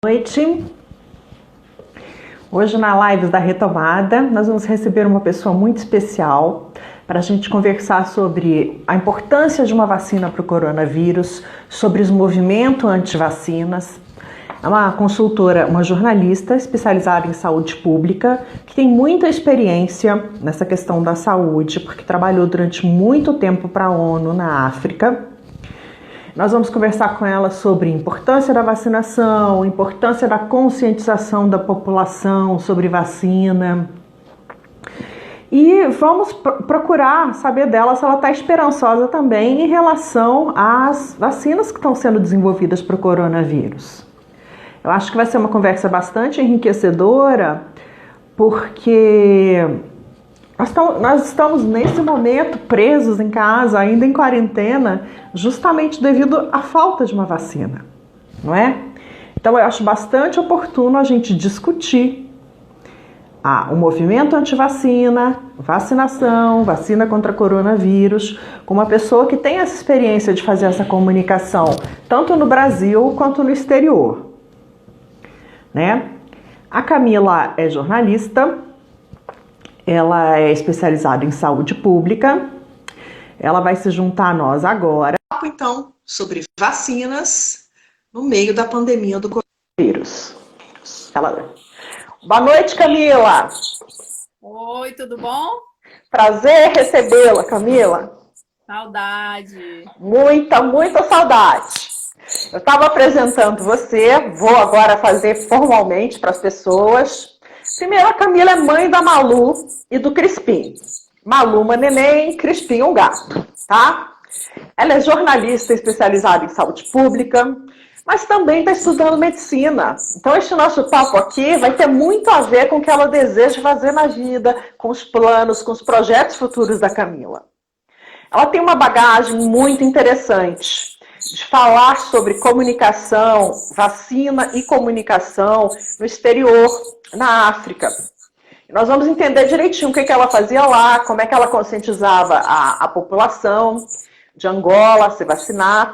Noite. Hoje na live da Retomada nós vamos receber uma pessoa muito especial para a gente conversar sobre a importância de uma vacina para o coronavírus, sobre os movimentos anti-vacinas. É uma consultora, uma jornalista especializada em saúde pública, que tem muita experiência nessa questão da saúde, porque trabalhou durante muito tempo para a ONU na África. Nós vamos conversar com ela sobre a importância da vacinação, a importância da conscientização da população sobre vacina. E vamos procurar saber dela se ela está esperançosa também em relação às vacinas que estão sendo desenvolvidas para o coronavírus. Eu acho que vai ser uma conversa bastante enriquecedora, porque nós estamos nesse momento presos em casa, ainda em quarentena, justamente devido à falta de uma vacina, não é? Então eu acho bastante oportuno a gente discutir o movimento anti-vacina, vacinação, vacina contra coronavírus, com uma pessoa que tem essa experiência de fazer essa comunicação, tanto no Brasil quanto no exterior, né? A Camila é jornalista. Ela é especializada em saúde pública. Ela vai se juntar a nós agora. Então, sobre vacinas no meio da pandemia do coronavírus. Boa noite, Camila. Oi, tudo bom? Prazer recebê-la, Camila. Saudade. Muita saudade. Eu estava apresentando você, vou agora fazer formalmente para as pessoas. Primeiro, a Camila é mãe da Malu e do Crispim. Malu, uma neném, Crispim, um gato, tá? Ela é jornalista especializada em saúde pública, mas também está estudando medicina. Então, este nosso papo aqui vai ter muito a ver com o que ela deseja fazer na vida, com os planos, com os projetos futuros da Camila. Ela tem uma bagagem muito interessante de falar sobre comunicação, vacina e comunicação no exterior, na África. Nós vamos entender direitinho o que ela fazia lá, como é que ela conscientizava a população de Angola a se vacinar.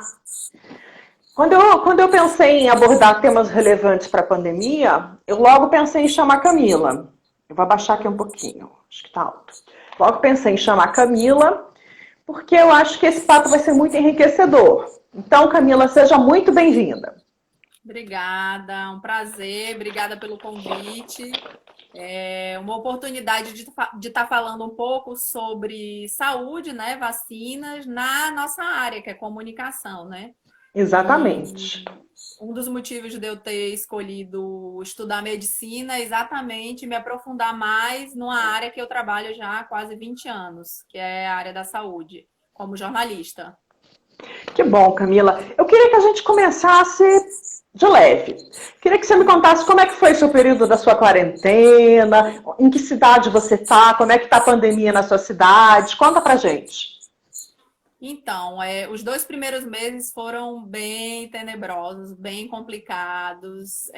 Quando eu pensei em abordar temas relevantes para a pandemia, eu logo pensei em chamar a Camila. Eu vou abaixar aqui um pouquinho, acho que está alto. Logo pensei em chamar a Camila, porque eu acho que esse papo vai ser muito enriquecedor. Então, Camila, seja muito bem-vinda. Obrigada, um prazer, obrigada pelo convite. É uma oportunidade de estar falando um pouco sobre saúde, né, vacinas, na nossa área, que é comunicação, né? Exatamente. E um dos motivos de eu ter escolhido estudar medicina é exatamente me aprofundar mais numa área que eu trabalho já há quase 20 anos, que é a área da saúde, como jornalista. Que bom, Camila. Eu queria que a gente começasse de leve. Queria que você me contasse como é que foi o seu período da sua quarentena, em que cidade você está, como é que está a pandemia na sua cidade. Conta pra gente. Então, os 2 primeiros meses foram bem tenebrosos, bem complicados.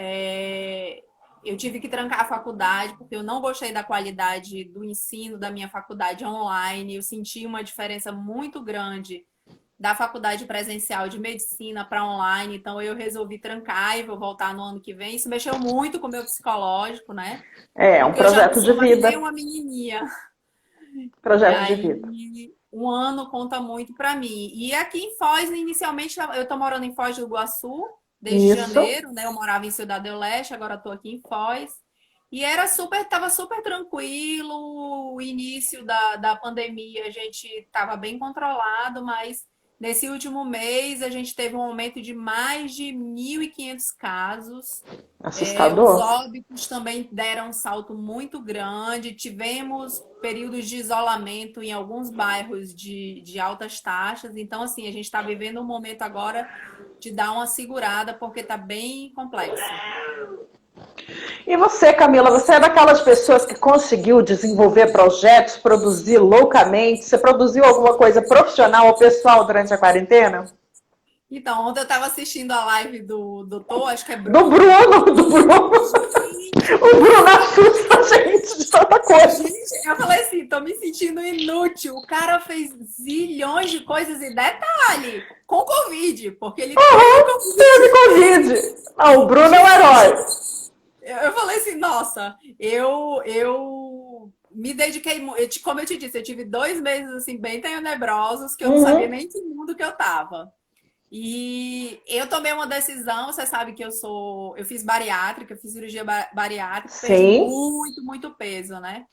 Eu tive que trancar a faculdade porque eu não gostei da qualidade do ensino da minha faculdade online. Eu senti uma diferença muito grande da faculdade presencial de medicina para online, então eu resolvi trancar e vou voltar no ano que vem. Isso mexeu muito com o meu psicológico, né? É um projeto de vida. Eu já uma menininha. Projeto de vida. Um ano conta muito para mim. E aqui em Foz, inicialmente, eu estou morando em Foz do Iguaçu desde janeiro, né? Eu morava em Cidade do Leste, agora estou aqui em Foz. E estava super tranquilo. O início da pandemia, a gente estava bem controlado, mas nesse último mês, a gente teve um aumento de mais de 1.500 casos. Assustador. Os óbitos também deram um salto muito grande. Tivemos períodos de isolamento em alguns bairros de altas taxas. Então, assim, a gente está vivendo um momento agora de dar uma segurada, porque está bem complexo. E você, Camila, você é daquelas pessoas que conseguiu desenvolver projetos, produzir loucamente? Você produziu alguma coisa profissional ou pessoal durante a quarentena? Então, ontem eu estava assistindo a live do Tô, acho que é Bruno. Do Bruno. O Bruno assusta a gente de tanta coisa. Gente, eu falei assim, tô me sentindo inútil. O cara fez zilhões de coisas e detalhe. com Covid, porque ele teve Covid. Teve Covid. Não, o Bruno é um herói. Eu falei assim, nossa, eu me dediquei, como eu te disse, eu tive 2 meses assim bem tenebrosos, que eu não sabia nem que mundo que eu tava. E eu tomei uma decisão, você sabe que eu fiz bariátrica, eu fiz cirurgia bariátrica, perdi Sim. muito peso, né?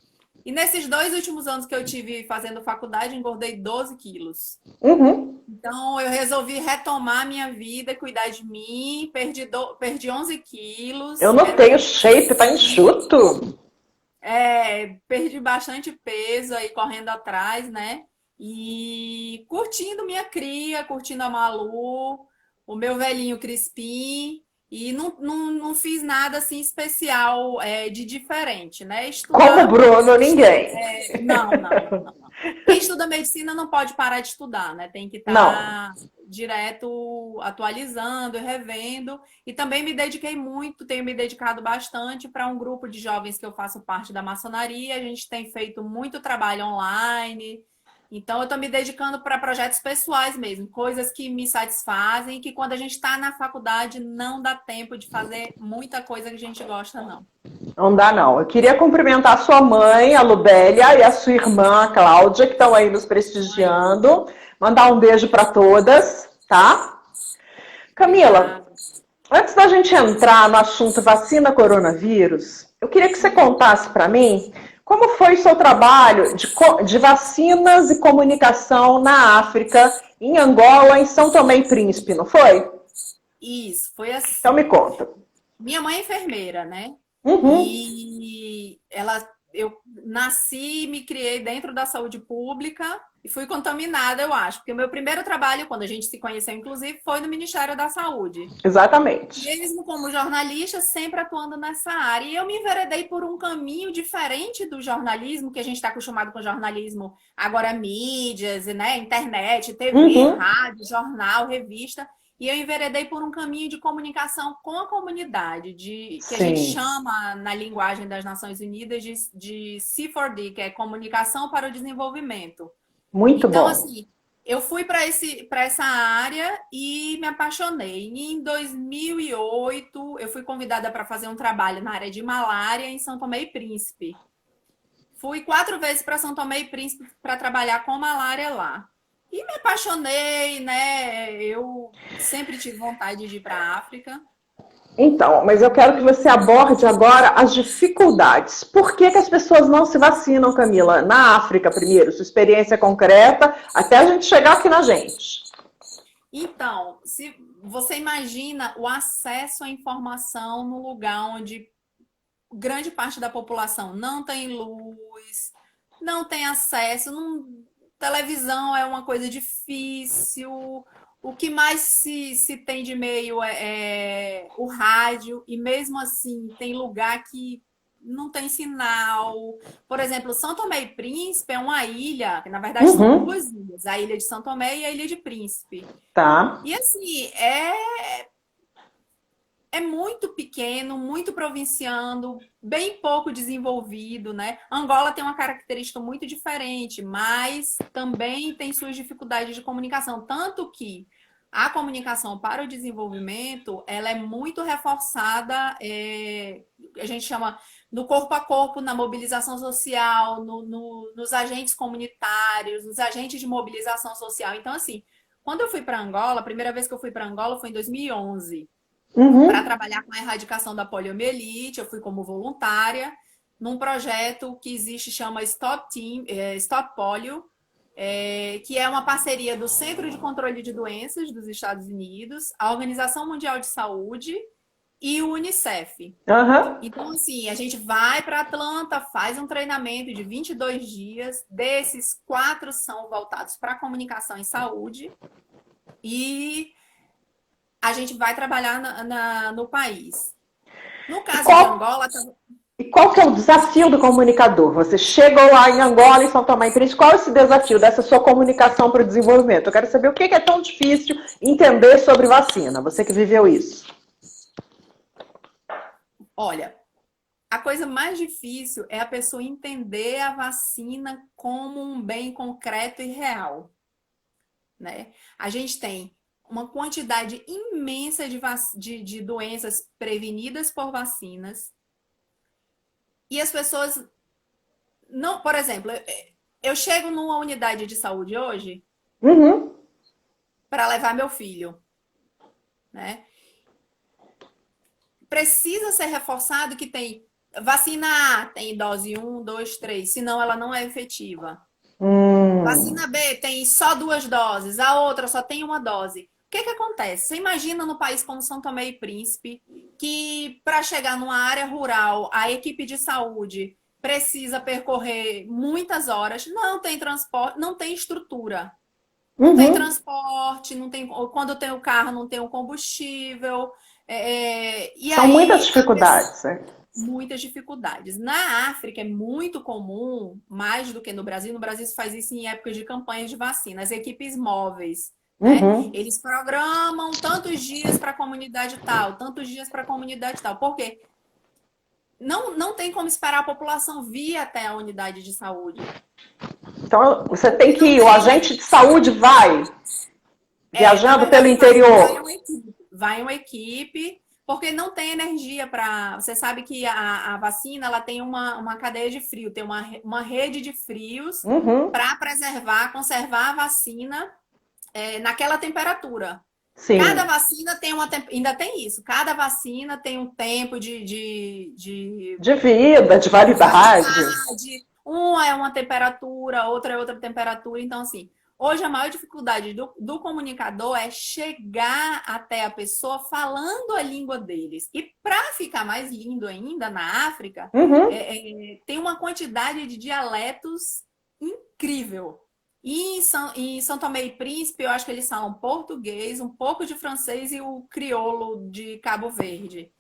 E nesses 2 últimos anos que eu tive fazendo faculdade, engordei 12 quilos. Uhum. Então, eu resolvi retomar minha vida, cuidar de mim, perdi 11 quilos. Eu Quero notei o perder shape, tá enxuto. perdi bastante peso aí correndo atrás, né? E curtindo minha cria, curtindo a Malu, o meu velhinho Crispim. E não fiz nada assim especial de diferente, né? Como o Estudar. Bruno, ninguém. Não. Quem estuda medicina não pode parar de estudar, né? Tem que Não. estar direto atualizando, revendo. E também me dediquei muito, tenho me dedicado bastante para um grupo de jovens que eu faço parte da maçonaria. A gente tem feito muito trabalho online. Então, eu estou me dedicando para projetos pessoais mesmo, coisas que me satisfazem e que quando a gente está na faculdade não dá tempo de fazer muita coisa que a gente gosta, não. Não dá, não. Eu queria cumprimentar a sua mãe, a Lubélia, e a sua irmã, a Cláudia, que estão aí nos prestigiando. Mandar um beijo para todas, tá? Camila, antes da gente entrar no assunto vacina coronavírus, eu queria que você contasse para mim como foi o seu trabalho de vacinas e comunicação na África, em Angola, em São Tomé e Príncipe, não foi? Isso, foi Então me assim. conta. Minha mãe é enfermeira, né? Uhum. E eu nasci e me criei dentro da saúde pública e fui contaminada, eu acho. Porque o meu primeiro trabalho, quando a gente se conheceu, inclusive, foi no Ministério da Saúde. Exatamente. Mesmo como jornalista, sempre atuando nessa área. E eu me enveredei por um caminho diferente do jornalismo, que a gente está acostumado com jornalismo, agora mídias, né? Internet, TV, Uhum. rádio, jornal, revista. E eu enveredei por um caminho de comunicação com a comunidade, que a gente Sim. chama, na linguagem das Nações Unidas, de C4D, que é Comunicação para o Desenvolvimento. Muito Então, bom. assim, eu fui para essa área e me apaixonei. E em 2008, eu fui convidada para fazer um trabalho na área de malária em São Tomé e Príncipe. Fui 4 vezes para São Tomé e Príncipe para trabalhar com malária lá. E me apaixonei, né? Eu sempre tive vontade de ir para a África. Então, mas eu quero que você aborde agora as dificuldades. Por que as pessoas não se vacinam, Camila? Na África, primeiro, sua experiência concreta, até a gente chegar aqui na gente. Então, se você imagina o acesso à informação no lugar onde grande parte da população não tem luz, não tem acesso, televisão é uma coisa difícil. O que mais se tem de meio é o rádio, e mesmo assim tem lugar que não tem sinal. Por exemplo, São Tomé e Príncipe é uma ilha, que na verdade são Uhum. 2 ilhas, a ilha de São Tomé e a ilha de Príncipe. Tá. E assim, é muito pequeno, muito provinciano, bem pouco desenvolvido, né? Angola tem uma característica muito diferente, mas também tem suas dificuldades de comunicação, tanto que a comunicação para o desenvolvimento, ela é muito reforçada, a gente chama no corpo a corpo, na mobilização social, nos agentes comunitários, nos agentes de mobilização social. Então, assim, quando eu fui para Angola, a primeira vez que eu fui para Angola foi em 2011 para Uhum. trabalhar com a erradicação da poliomielite. Eu fui como voluntária num projeto que existe, chama Stop Polio, que é uma parceria do Centro de Controle de Doenças dos Estados Unidos, a Organização Mundial de Saúde e o Unicef. Uhum. Então, assim, a gente vai para Atlanta, faz um treinamento de 22 dias, desses 4 são voltados para comunicação e saúde, e a gente vai trabalhar no país. No E caso de qual, Angola, e qual que é o desafio do comunicador? Você chegou lá em Angola, em São Tomé e Príncipe, qual é esse desafio dessa sua comunicação para o desenvolvimento? Eu quero saber o que é tão difícil entender sobre vacina, você que viveu isso. olha, a coisa mais difícil é a pessoa entender a vacina como um bem concreto e real, né? A gente tem uma quantidade imensa de doenças prevenidas por vacinas. E as pessoas não, por exemplo, eu chego numa unidade de saúde hoje Uhum. para levar meu filho, né? Precisa ser reforçado que tem vacina A, tem dose 1, 2, 3, senão ela não é efetiva. Vacina B tem só 2 doses, a outra só tem uma dose. O que que acontece? Você imagina no país como São Tomé e Príncipe, que para chegar numa área rural, a equipe de saúde precisa percorrer muitas horas, não tem transporte, não tem estrutura. Não tem Uhum. transporte, não tem, quando tem o carro, não tem o combustível. E São muitas aí, dificuldades, né? muitas dificuldades. Na África é muito comum, mais do que no Brasil. No Brasil se faz isso em épocas de campanhas de vacina, as equipes móveis, né? Uhum. Eles programam tantos dias para a comunidade tal, tantos dias para a comunidade tal. Por quê? Não tem como esperar a população vir até a unidade de saúde. Então, você tem Porque que não ir, o tem. agente de saúde vai Na viajando pelo verdade, vai interior. uma equipe. Vai uma equipe, porque não tem energia para. Você sabe que a vacina ela tem uma cadeia de frio, tem uma rede de frios Uhum. para preservar, conservar a vacina naquela temperatura. Cada Sim, vacina tem ainda tem isso. Cada vacina tem um tempo de vida, de de validade. validade. Uma é uma temperatura, outra é outra temperatura. Então, assim, hoje a maior dificuldade do comunicador é chegar até a pessoa falando a língua deles. E para ficar mais lindo ainda, na África, Uhum. tem uma quantidade de dialetos incrível. E em São Tomé e Príncipe, eu acho que eles falam português, um pouco de francês e o crioulo de Cabo Verde.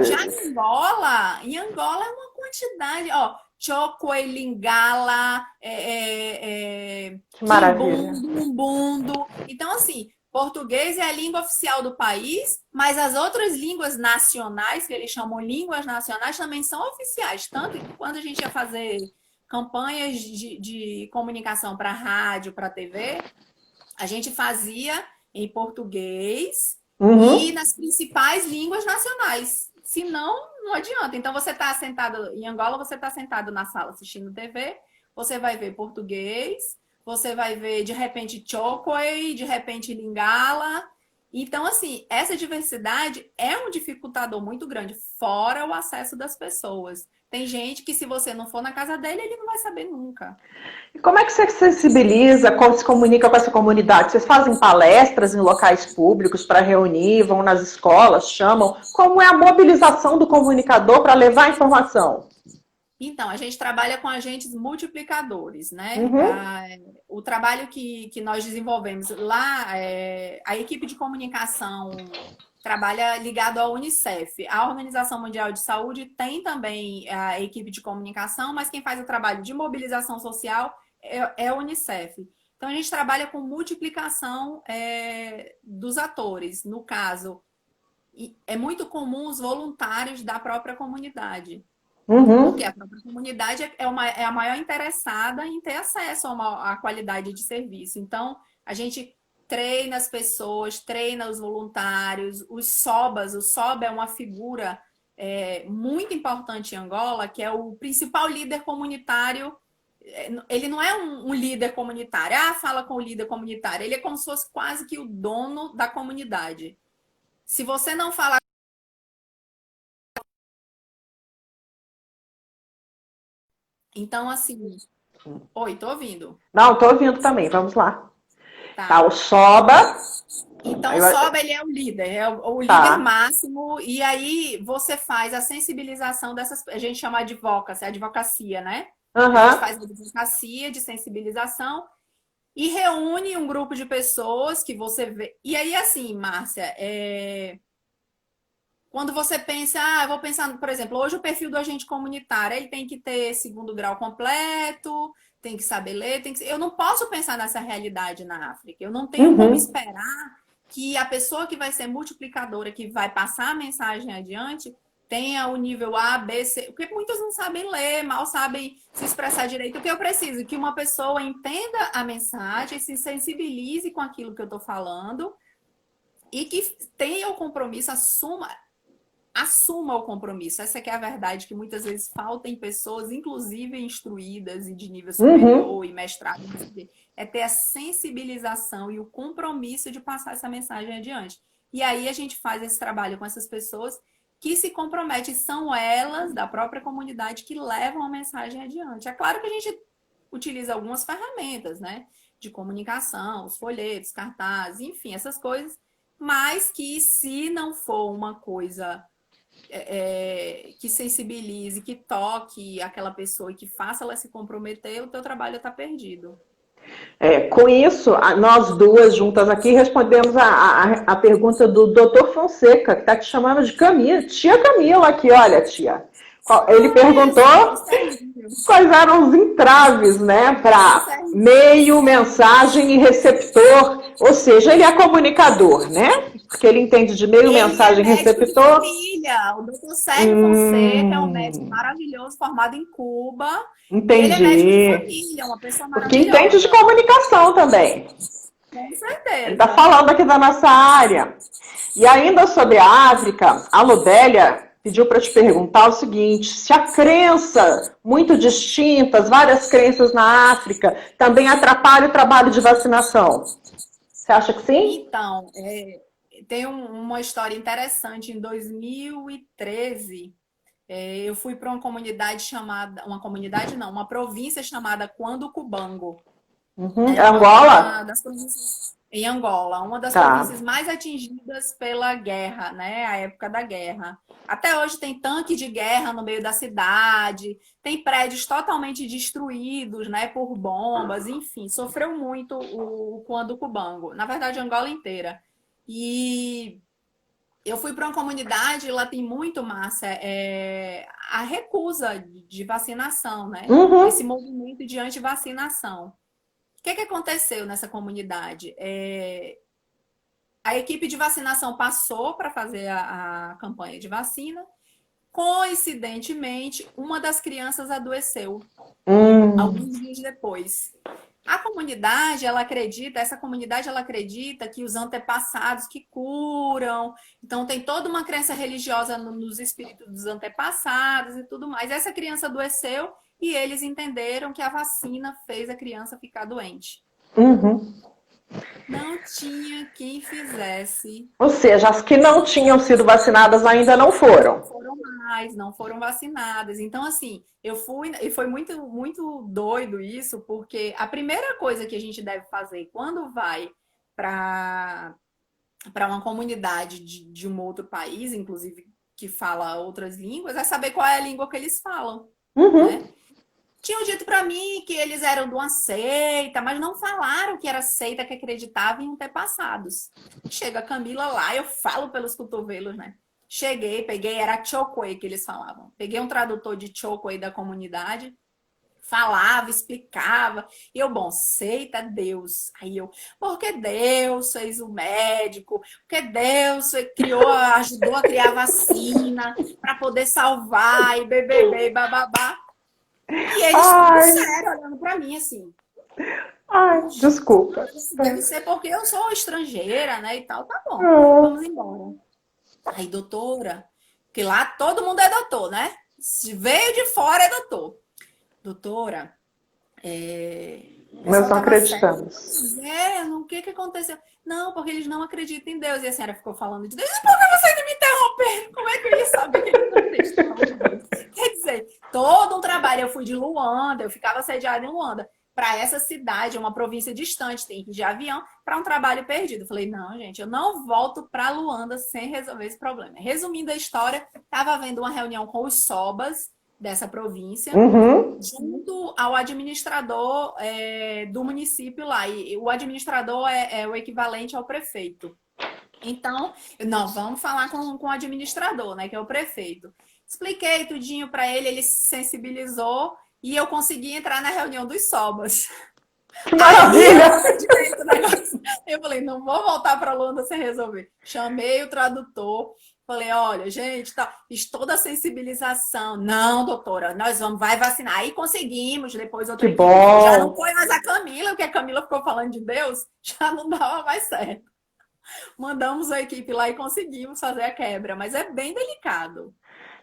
Já Crioulo. Em Angola é uma quantidade, ó, Chokwe, Lingala, Que maravilha. Kimbundu, Umbundo. Então, assim, português é a língua oficial do país, mas as outras línguas nacionais, que eles chamam línguas nacionais, também são oficiais. Tanto que quando a gente ia fazer campanhas de comunicação para rádio, para TV, a gente fazia em português e Uhum. nas principais línguas nacionais. Senão, não adianta. Então, você está sentado em Angola, você está sentado na sala assistindo TV, você vai ver português, você vai ver, de repente, Chokwe, de repente, Lingala. Então, assim, essa diversidade é um dificultador muito grande, fora o acesso das pessoas. Tem gente que, se você não for na casa dele, ele não vai saber nunca. E como é que você sensibiliza, como se comunica com essa comunidade? Vocês fazem palestras em locais públicos para reunir, vão nas escolas, chamam? Como é a mobilização do comunicador para levar a informação? Então, a gente trabalha com agentes multiplicadores, né? Uhum. O trabalho que nós desenvolvemos lá, a equipe de comunicação trabalha ligado à Unicef. A Organização Mundial de Saúde tem também a equipe de comunicação, mas quem faz o trabalho de mobilização social é a Unicef. Então, a gente trabalha com multiplicação dos atores. No caso, é muito comum os voluntários da própria comunidade. Porque Uhum. a própria comunidade é a maior interessada em ter acesso à qualidade de serviço. Então, a gente treina as pessoas, treina os voluntários, os SOBAs. O SOBA é uma figura muito importante em Angola, que é o principal líder comunitário. Ele não é um líder comunitário, fala com o líder comunitário. Ele é como se fosse quase que o dono da comunidade. Se você não falar. Então, assim. Oi, tô ouvindo. Não, estou ouvindo também, vamos lá. Tá, Tá. o Soba. Então, o SOBA, ele é o líder, o líder Tá. máximo, e aí você faz a sensibilização dessas, a gente chama de advocacia, né? A gente Aham. faz a advocacia de sensibilização e reúne um grupo de pessoas que você vê. E aí, assim, Márcia, quando você pensa, eu vou pensar, por exemplo, hoje o perfil do agente comunitário, ele tem que ter segundo grau completo, tem que saber ler, eu não posso pensar nessa realidade na África. Eu não tenho como Uhum. esperar que a pessoa que vai ser multiplicadora, que vai passar a mensagem adiante, tenha o nível A, B, C, porque muitos não sabem ler, mal sabem se expressar direito. O que eu preciso? Que uma pessoa entenda a mensagem, se sensibilize com aquilo que eu estou falando e que tenha o compromisso, assuma o compromisso. Essa que é a verdade, que muitas vezes falta em pessoas, inclusive instruídas e de nível Uhum. superior e mestrado, é ter a sensibilização e o compromisso de passar essa mensagem adiante. E aí a gente faz esse trabalho com essas pessoas que se comprometem, são elas da própria comunidade que levam a mensagem adiante. É claro que a gente utiliza algumas ferramentas, né, de comunicação, os folhetos, cartazes, enfim, essas coisas, mas que se não for uma coisa que sensibilize, que toque aquela pessoa e que faça ela se comprometer, o teu trabalho está perdido. Com isso, nós duas juntas aqui respondemos a pergunta do Dr. Fonseca, que está te chamando de Camila, tia Camila aqui, olha, tia. Ele perguntou quais eram os entraves, né, para meio, mensagem e receptor, ou seja, ele é comunicador, né? Porque ele entende de meio, Ele é mensagem, médico de receptor. família. O doutor Sérgio Fonseca é um médico maravilhoso, formado em Cuba. E ele é médico de Entendi. família, uma pessoa Porque entende de maravilhosa. comunicação também. Com Ele está certeza. falando aqui da nossa área. E ainda sobre a África, a Lodélia pediu para te perguntar o seguinte: se a crença muito distintas, várias crenças na África, também atrapalha o trabalho de vacinação. Você acha que sim? Então, tem uma história interessante. Em 2013, eu fui para uma comunidade chamada, uma comunidade não, uma província chamada Quando Cubango. Uhum. É uma Angola? das províncias em Angola, uma das Tá. províncias mais atingidas pela guerra, né? A época da guerra. Até hoje tem tanque de guerra no meio da cidade, tem prédios totalmente destruídos, né, por bombas, enfim, sofreu muito o Cuando Cubango. Na verdade, Angola inteira. E eu fui para uma comunidade, lá tem muito, Márcia, a recusa de vacinação, né? Uhum. Esse movimento de antivacinação. O que aconteceu nessa comunidade? A equipe de vacinação passou para fazer a campanha de vacina. Coincidentemente, uma das crianças adoeceu Hum. alguns dias depois. A comunidade, essa comunidade, ela acredita que os antepassados que curam. Então, tem toda uma crença religiosa nos espíritos dos antepassados e tudo mais. Essa criança adoeceu e eles entenderam que a vacina fez a criança ficar doente. Uhum. Não tinha quem fizesse. Ou seja, as que não tinham sido vacinadas ainda não Não foram. foram mais, não foram vacinadas. Então, assim, eu fui, e foi muito, muito doido isso, porque a primeira coisa que a gente deve fazer quando vai para uma comunidade de um outro país, inclusive que fala outras línguas, é saber qual é a língua que eles falam, Uhum. né? Tinham dito para mim que eles eram de uma seita, mas não falaram que era seita que acreditava em antepassados. Chega a Camila lá, eu falo pelos cotovelos, né? Cheguei, peguei, era Chokwe que eles falavam. Peguei um tradutor de Chokwe da comunidade, falava, explicava. E eu, bom, seita Deus. Aí eu, porque Deus fez o médico, porque Deus criou, ajudou a criar vacina para poder salvar e bebê, bababá. E eles tudo Ai, sério, olhando pra mim assim. desculpa. Deve ser porque eu sou estrangeira, né? E tal. Tá bom, Ah. vamos embora. Aí, doutora, que lá todo mundo é doutor, né? Se veio de fora é doutor. Doutora, o Nós pessoal não tava sério. acreditamos. O que aconteceu? Não, porque eles não acreditam em Deus. E a senhora ficou falando de Deus. E por que vocês me interromperam? Como é que eu ia saber que eles não acreditavam em Deus? Quer dizer, todo um trabalho. Eu fui de Luanda, eu ficava sediada em Luanda. Para essa cidade, uma província distante, tem que ir de avião, para um trabalho perdido. Eu falei, não, gente, eu não volto para Luanda sem resolver esse problema. Resumindo a história, estava havendo uma reunião com os sobas dessa província, Uhum. junto ao administrador do município lá. E o administrador é o equivalente ao prefeito. Então, não, vamos falar com o administrador, né, que é o prefeito. Expliquei tudinho para ele, ele se sensibilizou e eu consegui entrar na reunião dos sobas. Que Aí eu maravilha! acreditei no negócio. Eu falei, não vou voltar para Luanda sem resolver. Chamei o tradutor, falei, olha, gente, tá, fiz toda a sensibilização. Não, doutora, nós vamos, vai vacinar. Aí conseguimos, depois Que outra equipe foi. Já não bom! foi mais a Camila, porque a Camila ficou falando de Deus, já não dava mais certo. Mandamos a equipe lá e conseguimos fazer a quebra, mas é bem delicado.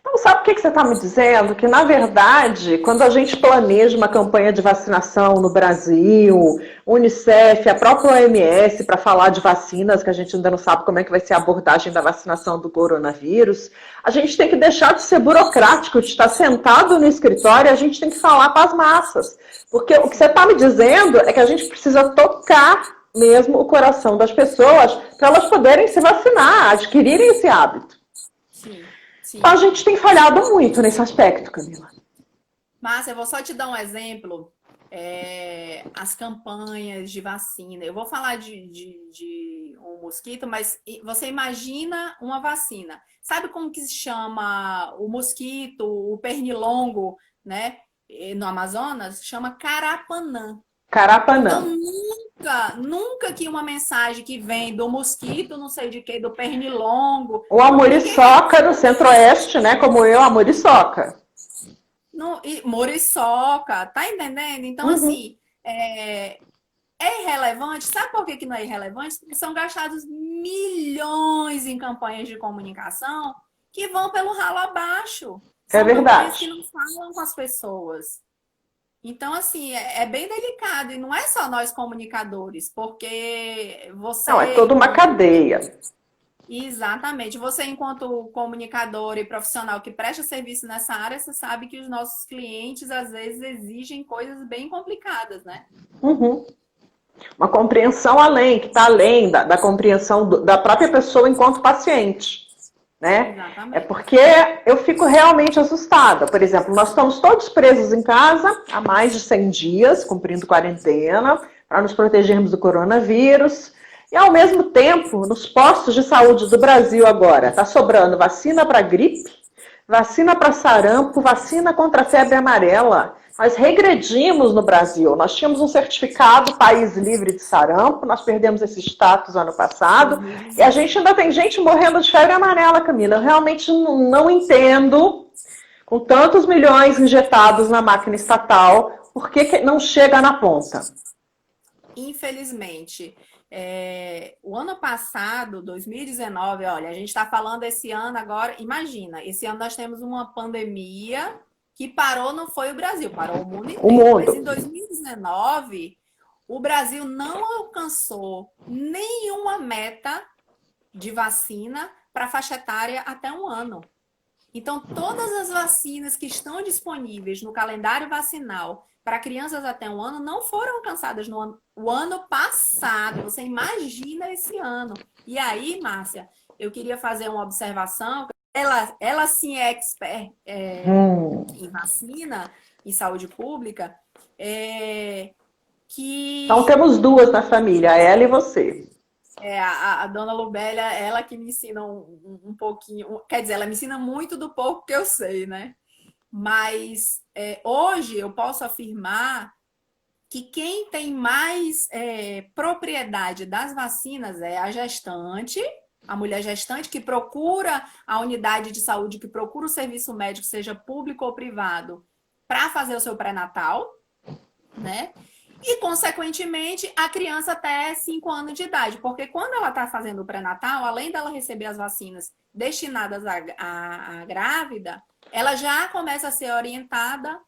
Então, sabe o que você está me dizendo? Que, na verdade, quando a gente planeja uma campanha de vacinação no Brasil, Unicef, a própria OMS, para falar de vacinas, que a gente ainda não sabe como é que vai ser a abordagem da vacinação do coronavírus, a gente tem que deixar de ser burocrático, de estar sentado no escritório, e a gente tem que falar com as massas. Porque o que você está me dizendo é que a gente precisa tocar mesmo o coração das pessoas para elas poderem se vacinar, adquirirem esse hábito. Sim. Sim. A gente tem falhado muito nesse aspecto, Camila. Márcia, eu vou só te dar um exemplo. As campanhas de vacina. Eu vou falar de um mosquito, mas você imagina uma vacina. Sabe como que se chama o mosquito, o pernilongo, né? No Amazonas? Chama carapanã. Carapanã. Então, nunca que uma mensagem que vem do mosquito, não sei de quê, do pernilongo. O a muriçoca no centro-oeste, né? Como eu, a muriçoca. Muriçoca, tá entendendo? Então, assim, é irrelevante. Sabe por que não é irrelevante? Porque são gastados milhões em campanhas de comunicação que vão pelo ralo abaixo. São verdade. Que não falam com as pessoas. Então, assim, é bem delicado. E não é só nós comunicadores, porque você... Não, é toda uma cadeia. Exatamente. Você, enquanto comunicador e profissional que presta serviço nessa área, você sabe que os nossos clientes, às vezes, exigem coisas bem complicadas, né? Uma compreensão além, que está além da compreensão da própria pessoa enquanto paciente. Né? Exatamente. É porque eu fico realmente assustada. Por exemplo, nós estamos todos presos em casa há mais de 100 dias, cumprindo quarentena, para nos protegermos do coronavírus. E, ao mesmo tempo, nos postos de saúde do Brasil agora, está sobrando vacina para gripe, vacina para sarampo, vacina contra a febre amarela. Nós regredimos no Brasil. Nós tínhamos um certificado país livre de sarampo, nós perdemos esse status ano passado, e a gente ainda tem gente morrendo de febre amarela, Camila. Eu realmente não entendo, com tantos milhões injetados na máquina estatal, por que não chega na ponta? Infelizmente. O ano passado, 2019, olha, a gente está falando esse ano agora, imagina, esse ano nós temos uma pandemia que parou, não foi o Brasil, parou o mundo inteiro. Mas em 2019, o Brasil não alcançou nenhuma meta de vacina para a faixa etária até 1 ano. Então, todas as vacinas que estão disponíveis no calendário vacinal para crianças até 1 ano não foram alcançadas no ano passado. Você imagina esse ano. E aí, Márcia, eu queria fazer uma observação. Ela sim é expert em vacina, em saúde pública, que... Então temos duas na família, ela e você. A dona Lubélia, ela que me ensina um pouquinho, quer dizer, ela me ensina muito do pouco que eu sei, né? Mas hoje eu posso afirmar que quem tem mais propriedade das vacinas é a gestante, a mulher gestante que procura a unidade de saúde, que procura o serviço médico, seja público ou privado, para fazer o seu pré-natal, né? E, consequentemente, a criança até 5 anos de idade. Porque quando ela está fazendo o pré-natal, além dela receber as vacinas destinadas à grávida, ela já começa a ser orientada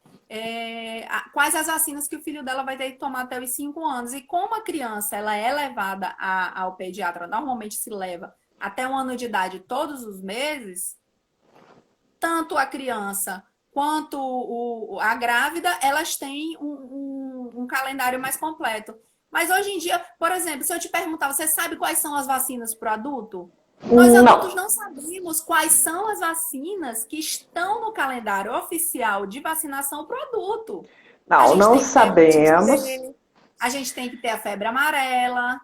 quais as vacinas que o filho dela vai ter que tomar até os 5 anos. E como a criança ela é levada ao pediatra, normalmente se leva até 1 ano de idade todos os meses, tanto a criança quanto a grávida, elas têm um calendário mais completo. Mas hoje em dia, por exemplo, se eu te perguntar, você sabe quais são as vacinas para o adulto? Nós adultos não sabemos quais são as vacinas que estão no calendário oficial de vacinação para o adulto. Não sabemos. A gente tem que ter a febre amarela.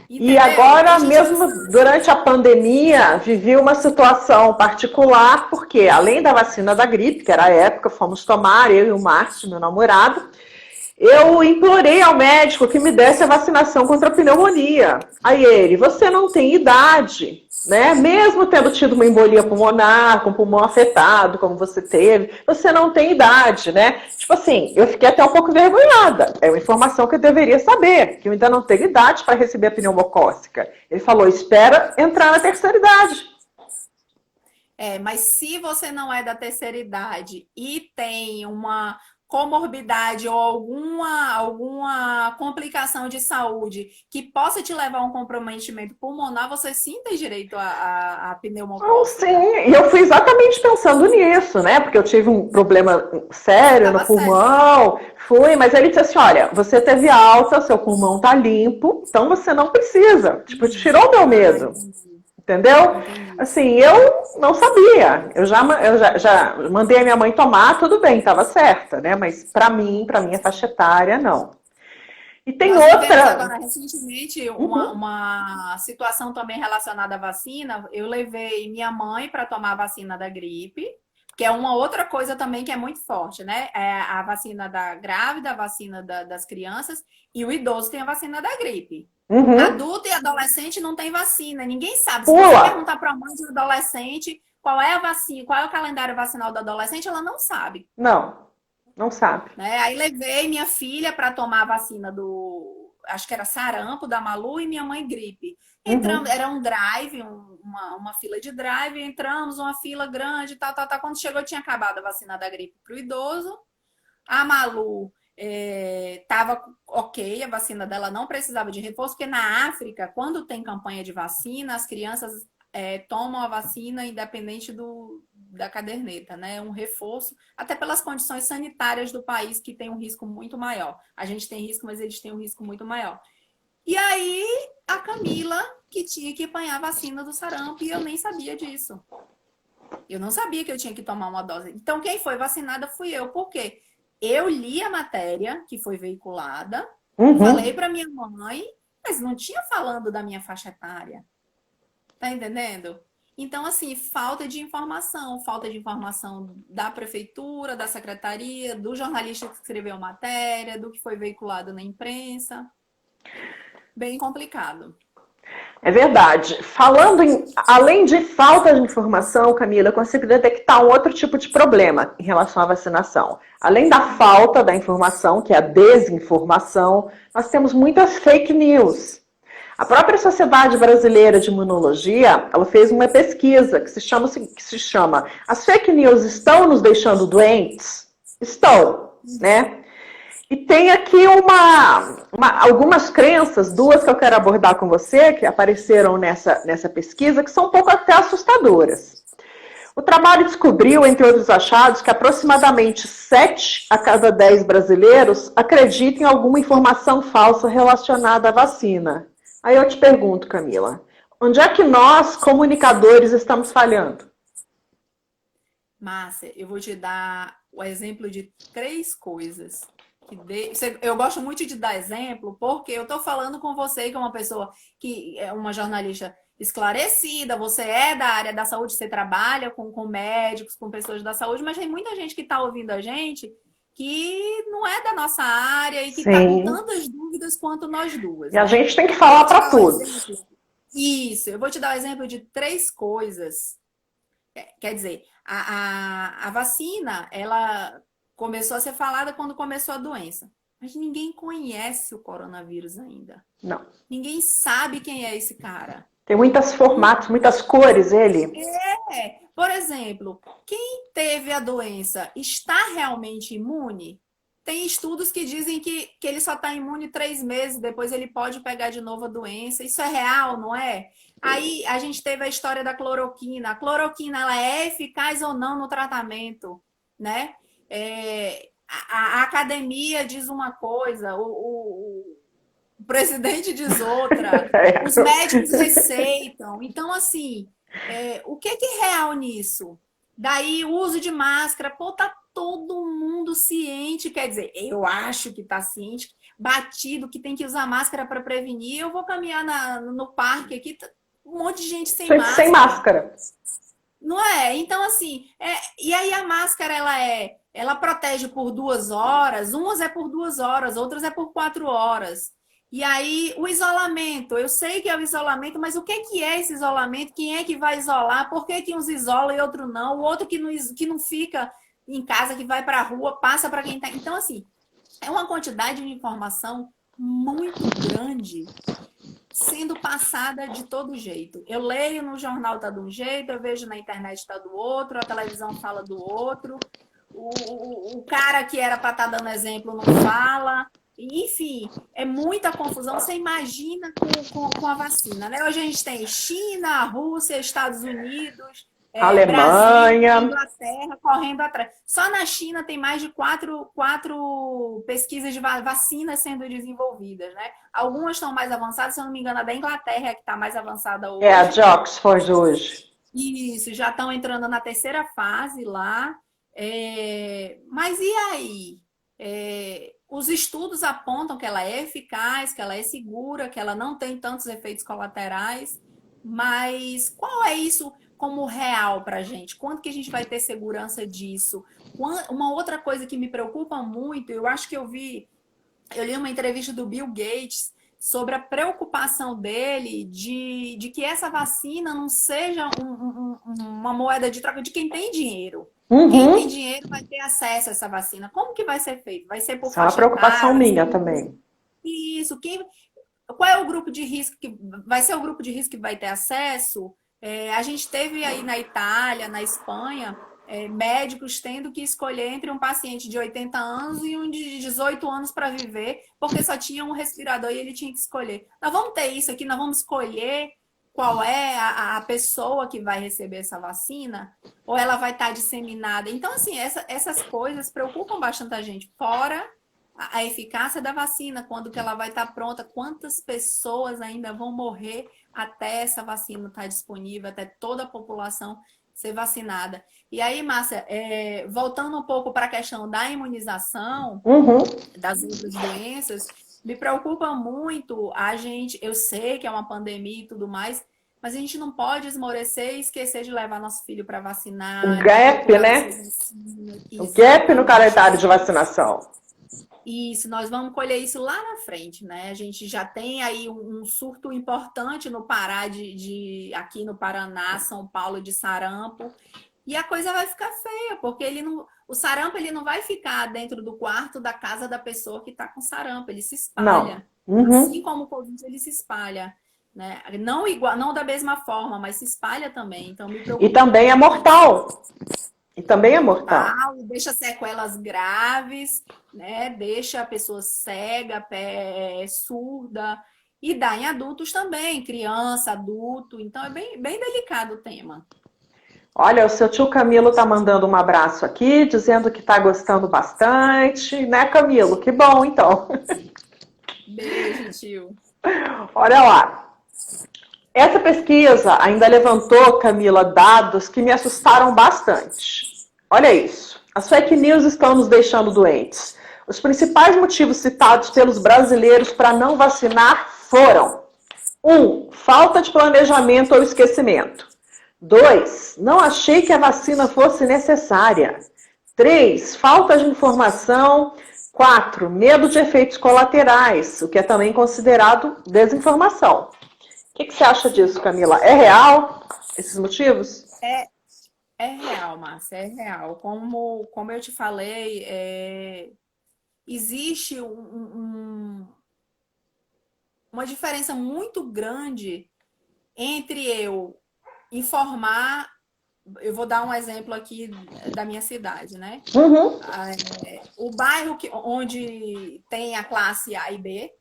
Entendeu? E agora, mesmo durante a pandemia, vivi uma situação particular, porque além da vacina da gripe, que era a época, fomos tomar, eu e o Márcio, meu namorado, eu implorei ao médico que me desse a vacinação contra a pneumonia. Aí ele, você não tem idade, né? Mesmo tendo tido uma embolia pulmonar, com o pulmão afetado, como você teve, você não tem idade, né? Tipo assim, eu fiquei até um pouco envergonhada. É uma informação que eu deveria saber, que eu ainda não tenho idade para receber a pneumocócica. Ele falou, espera entrar na terceira idade. Mas se você não é da terceira idade e tem uma comorbidade ou alguma complicação de saúde que possa te levar a um comprometimento pulmonar, você sim tem direito a pneumocócica. Sim, e eu fui exatamente pensando nisso, né? Porque eu tive um problema sério no pulmão, mas ele disse assim, olha, você teve alta, seu pulmão tá limpo, então você não precisa. Tipo, tirou o meu medo. Entendeu? Assim, eu não sabia. Eu já mandei a minha mãe tomar, tudo bem, estava certa, né? Mas para mim, para minha faixa etária, não. E tem Nós outra. agora, recentemente, uma situação também relacionada à vacina. Eu levei minha mãe para tomar a vacina da gripe, que é uma outra coisa também que é muito forte, né? É a vacina da grávida, a vacina das crianças, e o idoso tem a vacina da gripe. Adulto e adolescente não tem vacina, ninguém sabe. Se você perguntar para a mãe de um adolescente qual é a vacina, qual é o calendário vacinal do adolescente, ela não sabe. Não sabe. Né? Aí levei minha filha para tomar a vacina acho que era sarampo da Malu e minha mãe gripe. Entramos, era um drive, uma fila de drive, entramos, uma fila grande, tal. Quando chegou, tinha acabado a vacina da gripe para o idoso. A Malu estava ok, a vacina dela não precisava de reforço, porque na África, quando tem campanha de vacina, as crianças tomam a vacina independente da caderneta, né? Um reforço, até pelas condições sanitárias do país, que tem um risco muito maior. A gente tem risco, mas eles têm um risco muito maior. E aí, a Camila, que tinha que apanhar a vacina do sarampo, e eu nem sabia disso. Eu não sabia que eu tinha que tomar uma dose. Então, quem foi vacinada fui eu. Por quê? Eu li a matéria que foi veiculada, falei para minha mãe, mas não tinha falando da minha faixa etária. Tá entendendo? Então, assim, falta de informação da prefeitura, da secretaria, do jornalista que escreveu a matéria, do que foi veiculado na imprensa. Bem complicado. É verdade. Além de falta de informação, Camila, eu consigo detectar um outro tipo de problema em relação à vacinação. Além da falta da informação, que é a desinformação, nós temos muitas fake news. A própria Sociedade Brasileira de Imunologia, ela fez uma pesquisa que se chama As fake news estão nos deixando doentes? Estão, né? E tem aqui algumas crenças, duas que eu quero abordar com você, que apareceram nessa pesquisa, que são um pouco até assustadoras. O trabalho descobriu, entre outros achados, que aproximadamente 7 a cada 10 brasileiros acreditam em alguma informação falsa relacionada à vacina. Aí eu te pergunto, Camila, onde é que nós, comunicadores, estamos falhando? Márcia, eu vou te dar o exemplo de 3 coisas. Eu gosto muito de dar exemplo, porque eu estou falando com você, que é uma pessoa que é uma jornalista esclarecida, você é da área da saúde, você trabalha com médicos, com pessoas da saúde, mas tem muita gente que está ouvindo a gente que não é da nossa área e que está com tantas dúvidas quanto nós duas. E a gente tem que falar para todos. Isso, eu vou te dar o exemplo de 3 coisas. Quer dizer, a vacina, ela começou a ser falada quando começou a doença. Mas ninguém conhece o coronavírus ainda. Não. Ninguém sabe quem é esse cara. Tem muitos formatos, muitas cores ele. Por exemplo, quem teve a doença está realmente imune? Tem estudos que dizem que ele só está imune 3 meses, depois ele pode pegar de novo a doença. Isso é real, não é? Aí a gente teve a história da cloroquina. A cloroquina, ela é eficaz ou não no tratamento, né? A academia diz uma coisa, o presidente diz outra, os médicos receitam. Então, assim, o que é real nisso? Daí, o uso de máscara, tá todo mundo ciente, quer dizer, eu acho que tá ciente, batido, que tem que usar máscara para prevenir. Eu vou caminhar no parque aqui, tá um monte de gente sem máscara. Sem máscara. Não é? Então, assim, e aí a máscara, ela protege por 2 horas, umas é por 2 horas, outras é por 4 horas. E aí, o isolamento, eu sei que é o isolamento, mas o que é esse isolamento? Quem é que vai isolar? Por que que uns isolam e outro não? O outro que não fica em casa, que vai para a rua, passa para quem está. Então, assim, é uma quantidade de informação muito grande sendo passada de todo jeito. Eu leio no jornal tá de um jeito, eu vejo na internet tá do outro, a televisão fala do outro, o cara que era para estar dando exemplo não fala. Enfim, é muita confusão. Você imagina com a vacina, né? Hoje a gente tem China, Rússia, Estados Unidos, Brasil, Alemanha. Inglaterra correndo atrás. Só na China tem mais de quatro pesquisas de vacinas sendo desenvolvidas, né? Algumas estão mais avançadas, se eu não me engano, a da Inglaterra que está mais avançada É a hoje. de Oxford hoje. Isso, já estão entrando na terceira fase lá. Mas e aí? Os estudos apontam que ela é eficaz, que ela é segura, que ela não tem tantos efeitos colaterais, mas qual é isso como real para a gente? Quando que a gente vai ter segurança disso? Uma outra coisa que me preocupa muito, eu acho que eu li uma entrevista do Bill Gates sobre a preocupação dele de que essa vacina não seja uma moeda de troca de quem tem dinheiro. Quem tem Uhum. dinheiro vai ter acesso a essa vacina. Como que vai ser feito? Vai ser por Isso é uma faixa preocupação etária? Vai ser minha por grupo? também. Isso. Qual é o grupo de risco que vai ser o grupo de risco que vai ter acesso? A gente teve aí na Itália, na Espanha, médicos tendo que escolher entre um paciente de 80 anos e um de 18 anos para viver, porque só tinha um respirador e ele tinha que escolher. Nós vamos ter isso aqui, nós vamos escolher qual é a pessoa que vai receber essa vacina, ou ela vai estar disseminada. Então, assim, essas coisas preocupam bastante a gente. Fora a eficácia da vacina, quando que ela vai estar pronta, quantas pessoas ainda vão morrer até essa vacina estar disponível, até toda a população ser vacinada. E aí, Márcia, voltando um pouco para a questão da imunização Uhum. das outras doenças, me preocupa muito a gente, eu sei que é uma pandemia e tudo mais, mas a gente não pode esmorecer e esquecer de levar nosso filho para O vacinar, de gap, procurar né? essas vacinas. O gap no Exatamente. calendário de vacinação. Isso, nós vamos colher isso lá na frente, né? A gente já tem aí um surto importante no Pará, aqui no Paraná, São Paulo, de sarampo, e a coisa vai ficar feia, porque o sarampo ele não vai ficar dentro do quarto da casa da pessoa que está com sarampo, ele se Não. espalha. Assim Uhum. como o Covid, ele se espalha, né? Não igual, não da mesma forma, mas se espalha também. Então me E preocupa também é muito isso. mortal. E também é mortal. Mortal, deixa sequelas graves, né? Deixa a pessoa cega, surda, e dá em adultos também, criança, adulto. Então é bem delicado o tema. Olha, o seu tio Camilo tá mandando um abraço aqui, dizendo que tá gostando bastante, né, Camilo? Que bom, então. Beijo, tio. Olha lá. Essa pesquisa ainda levantou, Camila, dados que me assustaram bastante. Olha isso. As fake news estão nos deixando doentes. Os principais motivos citados pelos brasileiros para não vacinar foram: 1. Falta de planejamento ou esquecimento. 2. Não achei que a vacina fosse necessária. 3. Falta de informação. 4. Medo de efeitos colaterais, o que é também considerado desinformação. O que você acha disso, Camila? É real esses motivos? É, é real, Márcia, é real. Como eu te falei, existe uma diferença muito grande entre eu informar. Eu vou dar um exemplo aqui da minha cidade, né? Uhum. O bairro onde tem a classe A e B,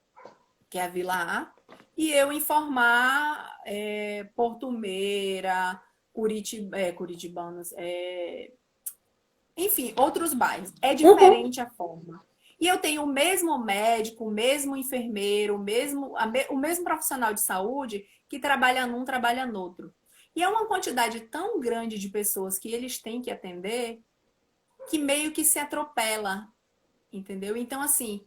que é a Vila A, e eu informar Porto Meira, Curitibanos, enfim, outros bairros. É Uhum. diferente a forma. E eu tenho o mesmo médico, o mesmo enfermeiro, o mesmo profissional de saúde que trabalha num, trabalha no outro. E é uma quantidade tão grande de pessoas que eles têm que atender que meio que se atropela, entendeu? Então, assim,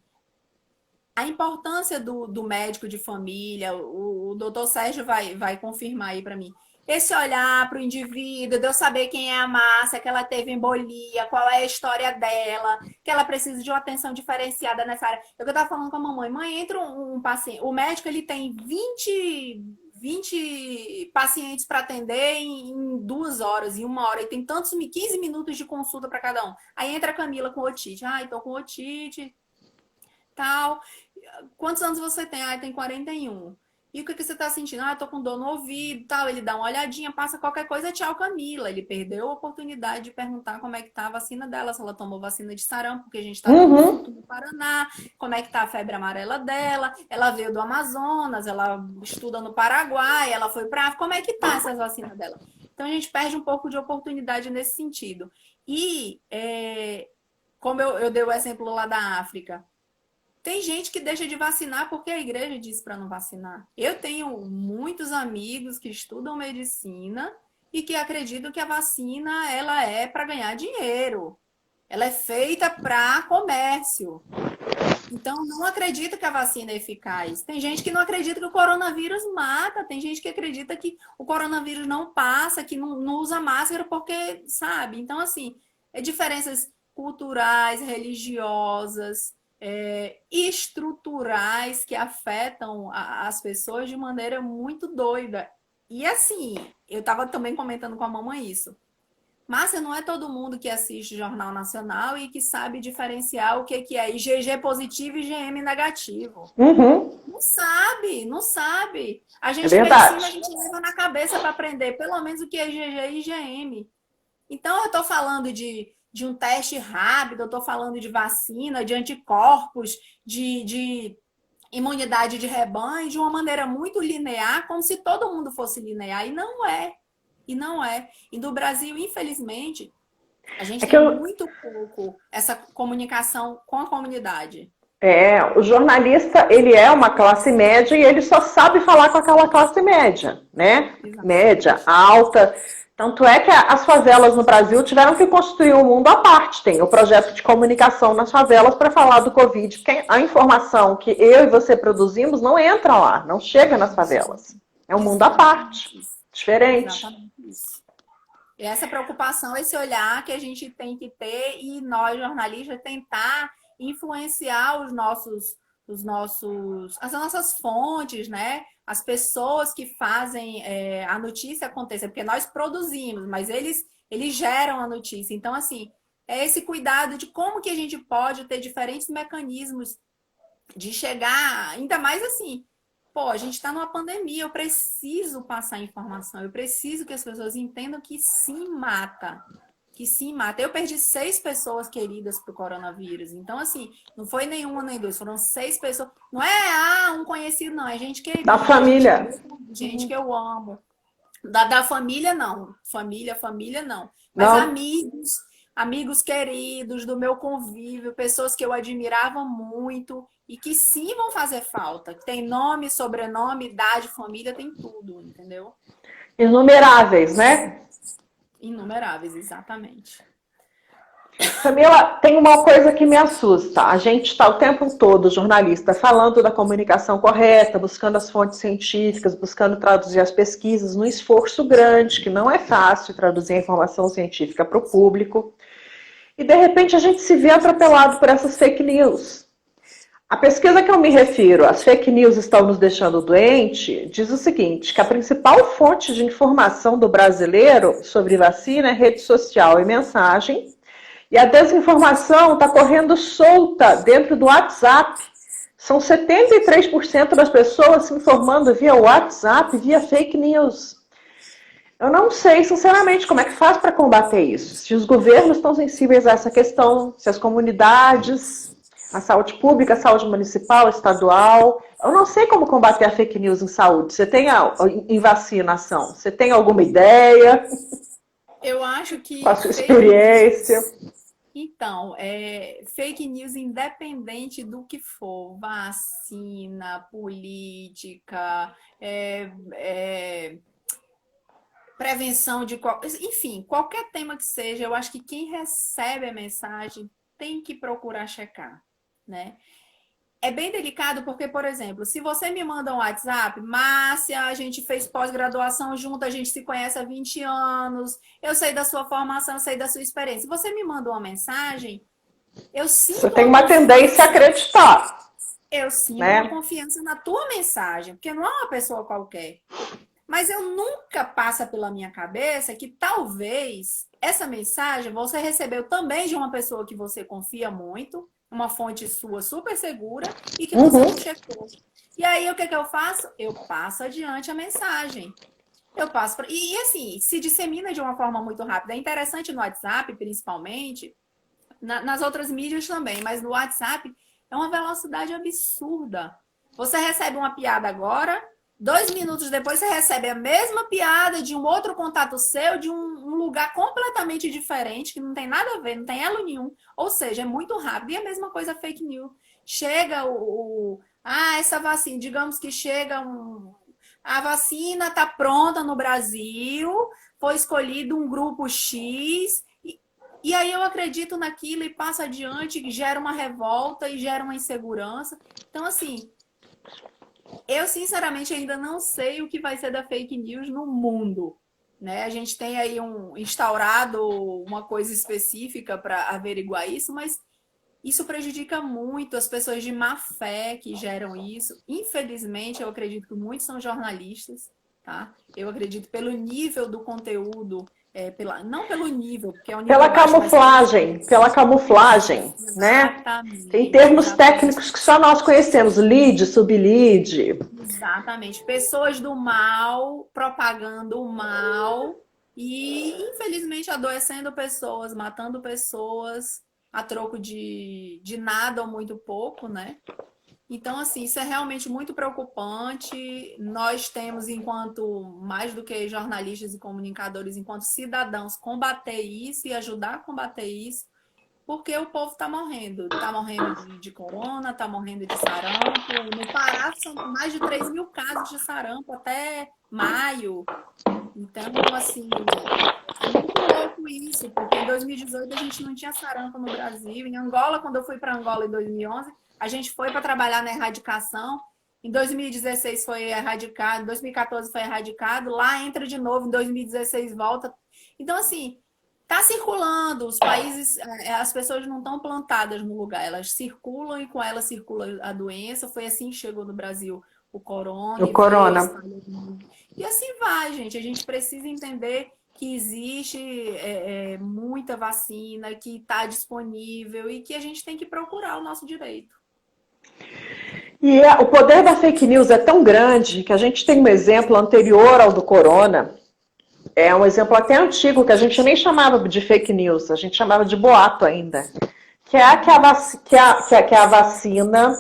a importância do médico de família, o doutor Sérgio vai confirmar aí para mim. esse olhar para o indivíduo, de eu saber quem é a Márcia, que ela teve embolia, qual é a história dela, que ela precisa de uma atenção diferenciada nessa área. Eu estava falando com a mamãe, mãe, entra um paciente, o médico ele tem 20 pacientes para atender em 2 horas, em 1 hora, e tem tantos 15 minutos de consulta para cada um. Aí entra a Camila com otite. Ai, tô com otite, tal. Quantos anos você tem? Ah, tem 41. E o que você tá sentindo? Ah, tô com dor no ouvido, tal. Ele dá uma olhadinha, passa qualquer coisa, tchau, Camila. Ele perdeu a oportunidade de perguntar como é que tá a vacina dela, se ela tomou vacina de sarampo, porque a gente tá dando surto no Paraná, como é que tá a febre amarela dela. Ela veio do Amazonas, ela estuda no Paraguai, ela foi pra África. Como é que tá essas vacinas dela? Então a gente perde um pouco de oportunidade nesse sentido. E como eu dei o exemplo lá da África, tem gente que deixa de vacinar porque a igreja diz para não vacinar. Eu tenho muitos amigos que estudam medicina e que acreditam que a vacina ela é para ganhar dinheiro. Ela é feita para comércio. Então, não acredita que a vacina é eficaz. Tem gente que não acredita que o coronavírus mata. Tem gente que acredita que o coronavírus não passa, que não usa máscara porque, sabe? Então, assim, diferenças culturais, religiosas, estruturais que afetam as pessoas de maneira muito doida. E, assim, eu estava também comentando com a mamãe isso. Márcia, não é todo mundo que assiste Jornal Nacional e que sabe diferenciar o que é IgG positivo e IgM negativo. Não sabe, não sabe. A gente, medicina, a gente leva na cabeça para aprender pelo menos o que é IgG e IgM. Então, eu estou falando de um teste rápido, eu estou falando de vacina, de anticorpos, de imunidade de rebanho, de uma maneira muito linear, como se todo mundo fosse linear. E não é. E não é. E no Brasil, infelizmente, a gente tem muito pouco essa comunicação com a comunidade. O jornalista, ele é uma classe média e ele só sabe falar com aquela classe média, né? Exatamente. Média, alta. Tanto é que as favelas no Brasil tiveram que construir um mundo à parte. Tem o projeto de comunicação nas favelas para falar do Covid, porque a informação que eu e você produzimos não entra lá, não chega nas favelas. É um mundo à parte, diferente. Exatamente isso. E essa preocupação, esse olhar que a gente tem que ter e nós, jornalistas, tentar influenciar as nossas fontes, né? As pessoas que fazem a notícia acontecer, porque nós produzimos, mas eles geram a notícia. Então, assim, é esse cuidado de como que a gente pode ter diferentes mecanismos de chegar, ainda mais assim, a gente está numa pandemia, eu preciso passar informação, eu preciso que as pessoas entendam que sim mata. Que sim mata. Eu perdi 6 pessoas queridas pro coronavírus. Então, assim, não foi nenhuma nem 2, foram 6 pessoas. Não é um conhecido, não, é gente querida. Da família. Gente que eu amo. Da família, não. Família, não. Mas amigos queridos do meu convívio, pessoas que eu admirava muito e que sim vão fazer falta. Tem nome, sobrenome, idade, família, tem tudo, entendeu? Inumeráveis, né? Inumeráveis, exatamente. Camila, tem uma coisa que me assusta. A gente está o tempo todo, jornalista, falando da comunicação correta, buscando as fontes científicas, buscando traduzir as pesquisas, num esforço grande, que não é fácil traduzir a informação científica para o público. E, de repente, a gente se vê atropelado por essas fake news. A pesquisa que eu me refiro, as fake news estão nos deixando doente, diz o seguinte, que a principal fonte de informação do brasileiro sobre vacina é rede social e mensagem, e a desinformação está correndo solta dentro do WhatsApp. São 73% das pessoas se informando via WhatsApp, via fake news. Eu não sei, sinceramente, como é que faz para combater isso. Se os governos estão sensíveis a essa questão, se as comunidades, a saúde pública, a saúde municipal, estadual. Eu não sei como combater a fake news em saúde. Você tem em vacinação? Você tem alguma ideia? Eu acho que... Com a sua experiência. Então, fake news independente do que for, vacina, política, prevenção de... Enfim, qualquer tema que seja, eu acho que quem recebe a mensagem tem que procurar checar, né? É bem delicado porque, por exemplo, se você me manda um WhatsApp, Márcia, a gente fez pós-graduação junto, a gente se conhece há 20 anos, eu sei da sua formação, eu sei da sua experiência. Se você me manda uma mensagem, eu Você sinto tem uma uma tendência a confiança. acreditar, Eu sinto uma né? confiança na tua mensagem, porque não é uma pessoa qualquer. Mas eu nunca passa pela minha cabeça que talvez essa mensagem você recebeu também de uma pessoa que você confia muito, uma fonte sua super segura e que você Uhum. não checou. E aí o que eu faço? Eu passo adiante a mensagem. Eu passo pra... e assim, se dissemina de uma forma muito rápida. É interessante no WhatsApp, principalmente, nas outras mídias também, mas no WhatsApp é uma velocidade absurda. Você recebe uma piada agora, 2 minutos depois você recebe a mesma piada de um outro contato seu, de um lugar completamente diferente, que não tem nada a ver, não tem elo nenhum. Ou seja, é muito rápido. E a mesma coisa fake news. Chega essa vacina, digamos que chega a vacina está pronta no Brasil, foi escolhido um grupo X, e aí eu acredito naquilo e passo adiante, que gera uma revolta e gera uma insegurança. Então, assim, eu sinceramente ainda não sei o que vai ser da fake news no mundo. Né? A gente tem aí instaurado uma coisa específica para averiguar isso, mas isso prejudica muito as pessoas de má fé que geram isso. Infelizmente, eu acredito que muitos são jornalistas, tá? Eu acredito pelo nível do conteúdo, não pelo nível, porque é um nível baixo, mas Pela camuflagem, né? Tem exatamente, termos exatamente. técnicos que só nós conhecemos, lead, sublead. Exatamente. Pessoas do mal propagando o mal e, infelizmente, adoecendo pessoas, matando pessoas a troco de nada ou muito pouco, né? Então, assim, isso é realmente muito preocupante. Nós temos, enquanto mais do que jornalistas e comunicadores, enquanto cidadãos, combater isso e ajudar a combater isso, porque o povo está morrendo. Está morrendo de corona, está morrendo de sarampo. No Pará são mais de 3 mil casos de sarampo até maio. Então, assim, é muito louco isso, porque em 2018 a gente não tinha sarampo no Brasil. Em Angola, quando eu fui para Angola em 2011, a gente foi para trabalhar na erradicação. Em 2016 foi erradicado, em 2014 foi erradicado, lá entra de novo, em 2016 volta. Então, assim, tá circulando, os países, as pessoas não estão plantadas no lugar, elas circulam e com elas circula a doença. Foi assim que chegou no Brasil o corona O e veio corona. espalhando. E assim vai, gente. A gente precisa entender que existe muita vacina, que está disponível e que a gente tem que procurar o nosso direito. E o poder da fake news é tão grande que a gente tem um exemplo anterior ao do corona. É um exemplo até antigo, que a gente nem chamava de fake news, a gente chamava de boato ainda. Que é que a vacina,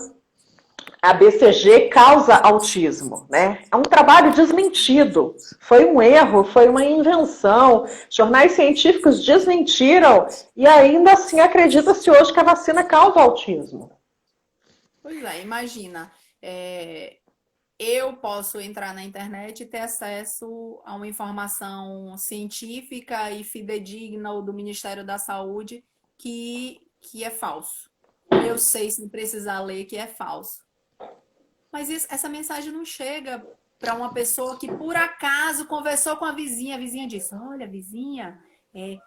a BCG, causa autismo, né? É um trabalho desmentido. Foi um erro, foi uma invenção. Jornais científicos desmentiram e ainda assim acredita-se hoje que a vacina causa autismo. Pois é, imagina. Eu posso entrar na internet e ter acesso a uma informação científica e fidedigna ou do Ministério da Saúde que é falso. E eu sei, sem precisar ler, que é falso. Mas essa mensagem não chega para uma pessoa que, por acaso, conversou com a vizinha. A vizinha disse: Olha, vizinha,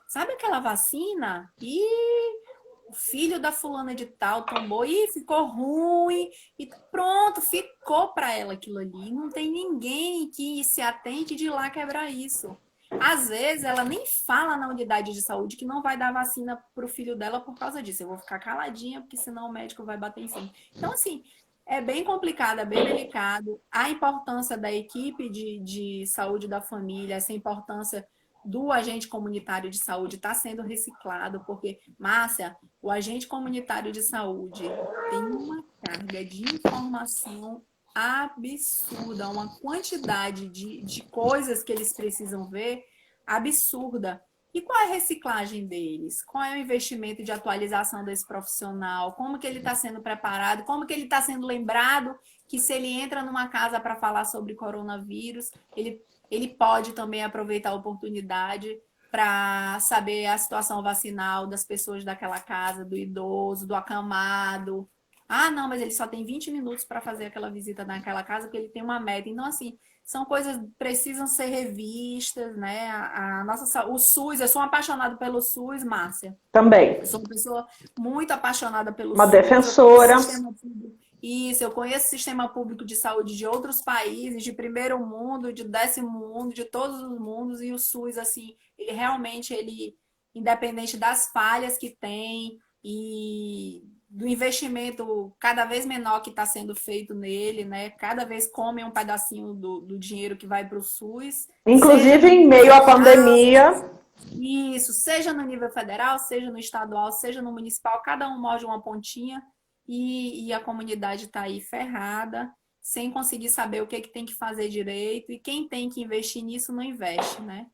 sabe aquela vacina? E o filho da fulana de tal tomou e ficou ruim. E pronto, ficou para ela aquilo ali. Não tem ninguém que se atente de ir lá quebrar isso. Às vezes, ela nem fala na unidade de saúde que não vai dar vacina para o filho dela por causa disso. Eu vou ficar caladinha, porque senão o médico vai bater em cima. Então, assim, é bem complicado, é bem delicado. A importância da equipe de saúde da família, essa importância do agente comunitário de saúde está sendo reciclado, porque, Márcia, o agente comunitário de saúde tem uma carga de informação absurda, uma quantidade de coisas que eles precisam ver absurda. E qual é a reciclagem deles? Qual é o investimento de atualização desse profissional? Como que ele está sendo preparado? Como que ele está sendo lembrado que se ele entra numa casa para falar sobre coronavírus, ele pode também aproveitar a oportunidade para saber a situação vacinal das pessoas daquela casa, do idoso, do acamado. Ah, não, mas ele só tem 20 minutos para fazer aquela visita naquela casa, porque ele tem uma meta. Então, assim, são coisas que precisam ser revistas, né? O SUS, eu sou uma apaixonada pelo SUS, Márcia. Também. Eu sou uma pessoa muito apaixonada pelo Uma SUS. defensora. Isso, eu conheço o sistema público de saúde de outros países, de primeiro mundo, de décimo mundo, de todos os mundos, e o SUS, assim, ele realmente, independente das falhas que tem e do investimento cada vez menor que está sendo feito nele, né? Cada vez comem um pedacinho do dinheiro que vai para o SUS. Inclusive em meio à pandemia. Isso, seja no nível federal, seja no estadual, seja no municipal, cada um morde uma pontinha. E a comunidade está aí ferrada, sem conseguir saber o que tem que fazer direito, e quem tem que investir nisso não investe, né?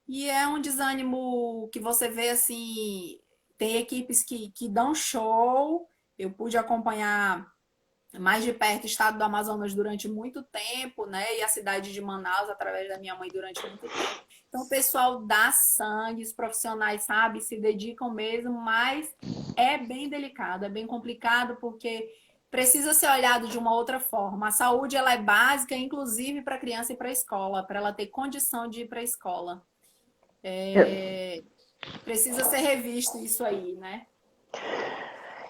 E é um desânimo que você vê, assim, tem equipes que dão show, eu pude acompanhar mais de perto o estado do Amazonas durante muito tempo, né? E a cidade de Manaus, através da minha mãe, durante muito tempo. Então, o pessoal dá sangue, os profissionais, sabe, se dedicam mesmo, mas é bem delicado, é bem complicado, porque precisa ser olhado de uma outra forma. A saúde, ela é básica, inclusive para a criança ir para a escola, para ela ter condição de ir para a escola. Precisa ser revisto isso aí, né?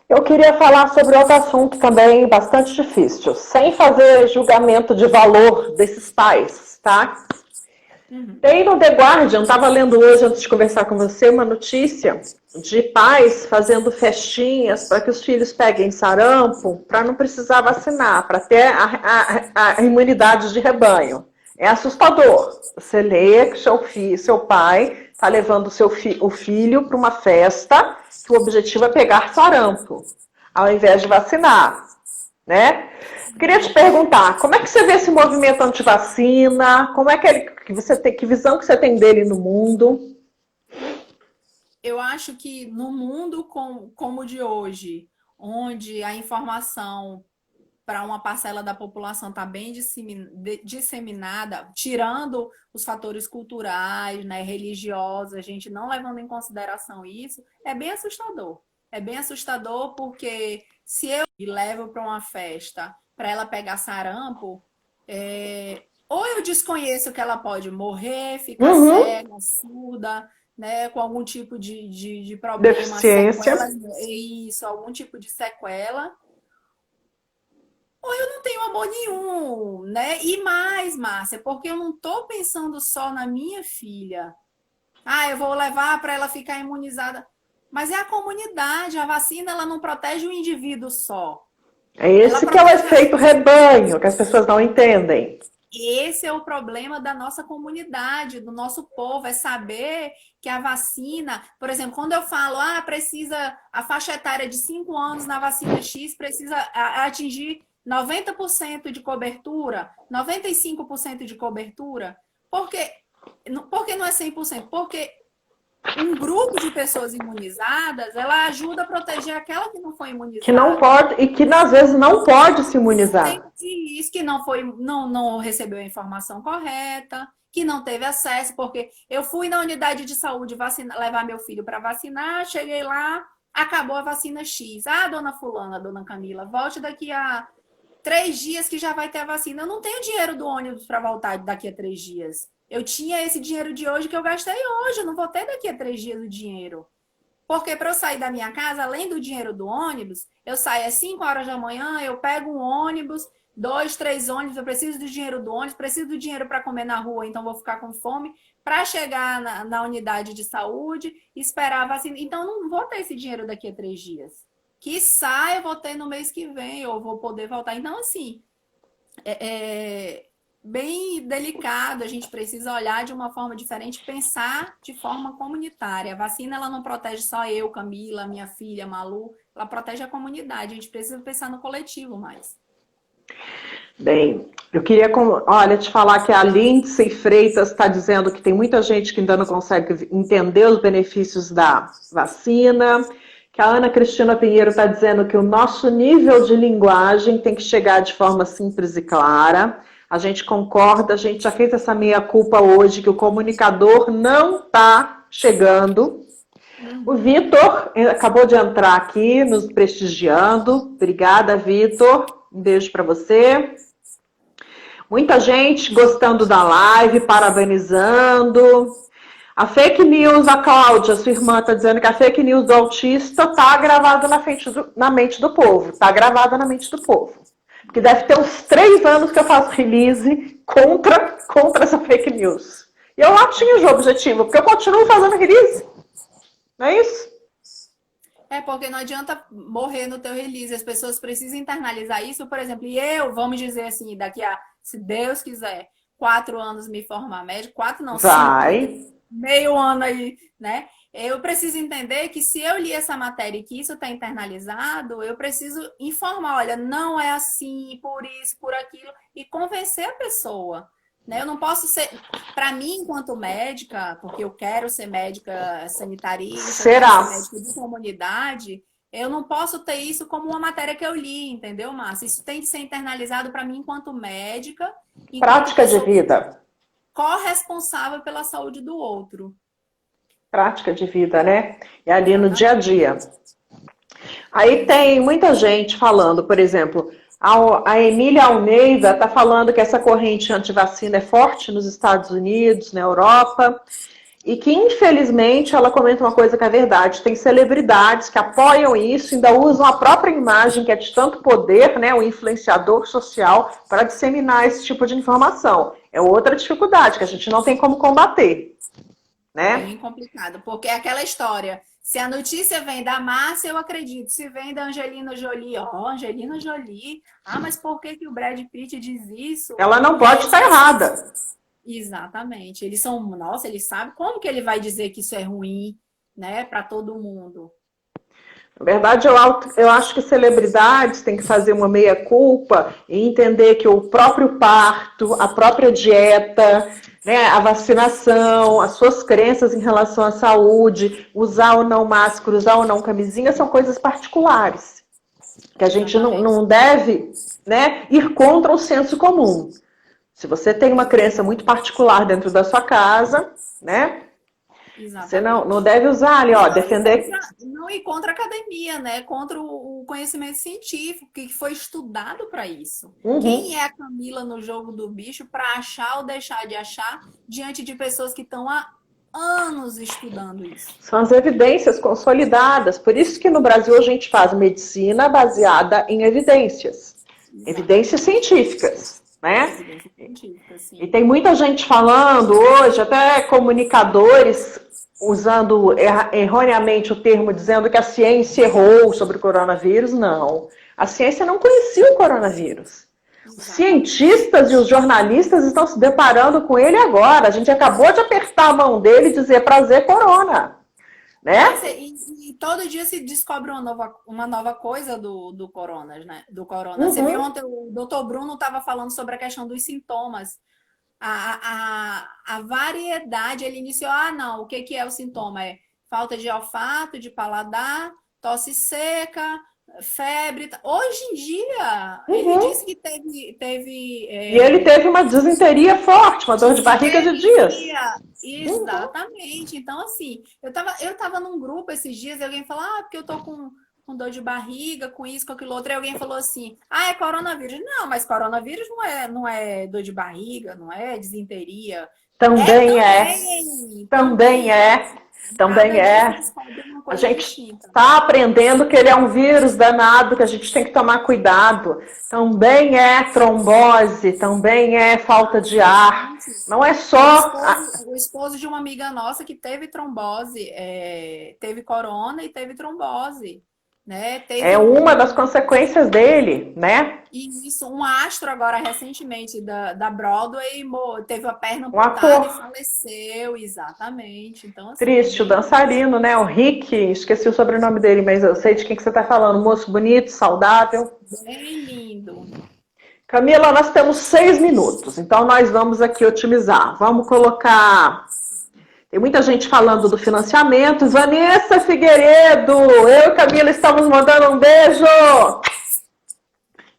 Eu queria falar sobre outro assunto também bastante difícil, sem fazer julgamento de valor desses pais, tá? Tem no The Guardian, estava lendo hoje, antes de conversar com você, uma notícia de pais fazendo festinhas para que os filhos peguem sarampo, para não precisar vacinar, para ter a imunidade de rebanho. É assustador. Você lê que seu pai está levando o filho para uma festa que o objetivo é pegar sarampo, ao invés de vacinar, né? Queria te perguntar, como é que você vê esse movimento antivacina? Como é que você tem, que visão que você tem dele no mundo? Eu acho que no mundo como o de hoje, onde a informação para uma parcela da população está bem disseminada, tirando os fatores culturais, né, religiosos, a gente não levando em consideração isso, é bem assustador. É bem assustador porque se eu levo para uma festa para ela pegar sarampo, ou eu desconheço que ela pode morrer, ficar cega, surda, né, com algum tipo de problema, deficiência, isso, algum tipo de sequela, ou eu não tenho amor nenhum, né? E mais, Márcia, porque eu não estou pensando só na minha filha. Ah, eu vou levar para ela ficar imunizada. Mas é a comunidade, a vacina, ela não protege o indivíduo só. É esse que é o efeito rebanho, que as pessoas não entendem. Esse é o problema da nossa comunidade, do nosso povo, é saber que a vacina, por exemplo, quando eu falo, precisa, a faixa etária de 5 anos na vacina X precisa atingir 90% de cobertura, 95% de cobertura, porque não é 100%? Porque um grupo de pessoas imunizadas, ela ajuda a proteger aquela que não foi imunizada. Que não pode, e que às vezes não pode se imunizar. Isso, que não recebeu a informação correta, que não teve acesso, porque eu fui na unidade de saúde levar meu filho para vacinar, cheguei lá, acabou a vacina X. Dona fulana, dona Camila, volte daqui a 3 dias que já vai ter a vacina. Eu não tenho dinheiro do ônibus para voltar daqui a 3 dias. Eu tinha esse dinheiro de hoje que eu gastei hoje. Eu não vou ter daqui a 3 dias o dinheiro. Porque para eu sair da minha casa, além do dinheiro do ônibus, eu saio às 5 horas da manhã, eu pego um ônibus, 2, 3 ônibus, eu preciso do dinheiro do ônibus, preciso do dinheiro para comer na rua, então vou ficar com fome, para chegar na unidade de saúde, esperar a vacina. Então, não vou ter esse dinheiro daqui a 3 dias. Quiçá eu vou ter no mês que vem, ou vou poder voltar. Então, assim, é bem delicado, a gente precisa olhar de uma forma diferente, pensar de forma comunitária. A vacina, ela não protege só eu, Camila, minha filha, Malu, ela protege a comunidade, a gente precisa pensar no coletivo mais. Bem, eu queria, te falar que a Lindsay Freitas está dizendo que tem muita gente que ainda não consegue entender os benefícios da vacina, que a Ana Cristina Pinheiro está dizendo que o nosso nível de linguagem tem que chegar de forma simples e clara. A gente concorda, a gente já fez essa meia-culpa hoje, que o comunicador não está chegando. O Vitor acabou de entrar aqui, nos prestigiando. Obrigada, Vitor. Um beijo para você. Muita gente gostando da live, parabenizando. A fake news, a Cláudia, sua irmã, está dizendo que a fake news do autista está gravada na mente do povo. Está gravada na mente do povo. Porque deve ter uns 3 anos que eu faço release contra essa fake news. E eu atinjo o objetivo, porque eu continuo fazendo release. Não é isso? Porque não adianta morrer no teu release. As pessoas precisam internalizar isso. Por exemplo, vamos dizer assim, daqui a, se Deus quiser, 4 anos me formar médico. 4 não, 5. Meio ano aí, né? Eu preciso entender que se eu li essa matéria e que isso está internalizado, eu preciso informar, olha, não é assim, por isso, por aquilo, e convencer a pessoa. Né? Eu não posso ser, para mim, enquanto médica, porque eu quero ser médica sanitarista, ser médica de comunidade, eu não posso ter isso como uma matéria que eu li, entendeu, Márcia? Isso tem que ser internalizado para mim enquanto médica. Prática de vida. Corresponsável pela saúde do outro. Prática de vida, né? É ali no dia a dia. Aí tem muita gente falando, por exemplo, a Emília Almeida está falando que essa corrente antivacina é forte nos Estados Unidos, na Europa, e que, infelizmente, ela comenta uma coisa que é verdade. Tem celebridades que apoiam isso, ainda usam a própria imagem, que é de tanto poder, né, o influenciador social, para disseminar esse tipo de informação. É outra dificuldade que a gente não tem como combater. Né? Bem complicado, porque é aquela história. Se a notícia vem da Márcia, eu acredito. Se vem da Angelina Jolie, Angelina Jolie. Mas por que o Brad Pitt diz isso? Ela não pode estar errada. Exatamente. Eles sabem como que ele vai dizer que isso é ruim, né, para todo mundo. Na verdade, eu acho que celebridades têm que fazer uma meia-culpa e entender que o próprio parto, a própria dieta, né, a vacinação, as suas crenças em relação à saúde, usar ou não máscara, usar ou não camisinha, são coisas particulares. Que a gente não deve, né, ir contra o senso comum. Se você tem uma crença muito particular dentro da sua casa, né? Exatamente. Você não deve usar ali, defender... Não ir contra a academia, né? Contra o conhecimento científico, que foi estudado para isso. Uhum. Quem é a Camila no jogo do bicho para achar ou deixar de achar diante de pessoas que estão há anos estudando isso? São as evidências consolidadas. Por isso que no Brasil a gente faz medicina baseada em evidências. Exato. Evidências científicas. Né? E tem muita gente falando hoje, até comunicadores usando erroneamente o termo, dizendo que a ciência errou sobre o coronavírus. Não, a ciência não conhecia o coronavírus. Os cientistas e os jornalistas estão se deparando com ele agora. A gente acabou de apertar a mão dele e dizer prazer, corona. Né? E todo dia se descobre uma nova coisa do corona, né? Do corona. Uhum. Você viu ontem, o doutor Bruno estava falando sobre a questão dos sintomas. A variedade, ele iniciou, o que é o sintoma? É falta de olfato, de paladar, tosse seca, febre. Hoje em dia, ele disse que teve e ele teve uma disenteria forte, uma dor de barriga de dias. Exatamente. Então, assim, eu tava num grupo esses dias e alguém falou, porque eu tô com dor de barriga, com isso, com aquilo outro. E alguém falou assim, é coronavírus. Não, mas coronavírus não é dor de barriga, não é disenteria. Também é. A gente está aprendendo que ele é um vírus danado, que a gente tem que tomar cuidado. Também é trombose, também é falta de ar. Não é só... O esposo de uma amiga nossa que teve trombose, teve corona e teve trombose. Né? É uma das consequências dele, né? Isso, um astro agora recentemente da Broadway teve a perna amputada e faleceu, exatamente. Então, assim, triste, o dançarino, né? O Rick, esqueci o sobrenome dele, mas eu sei de quem que você está falando. Moço bonito, saudável. Bem lindo. Camila, nós temos 6 minutos, então nós vamos aqui otimizar. Vamos colocar... Tem muita gente falando do financiamento. Vanessa Figueiredo, eu e Camila estamos mandando um beijo.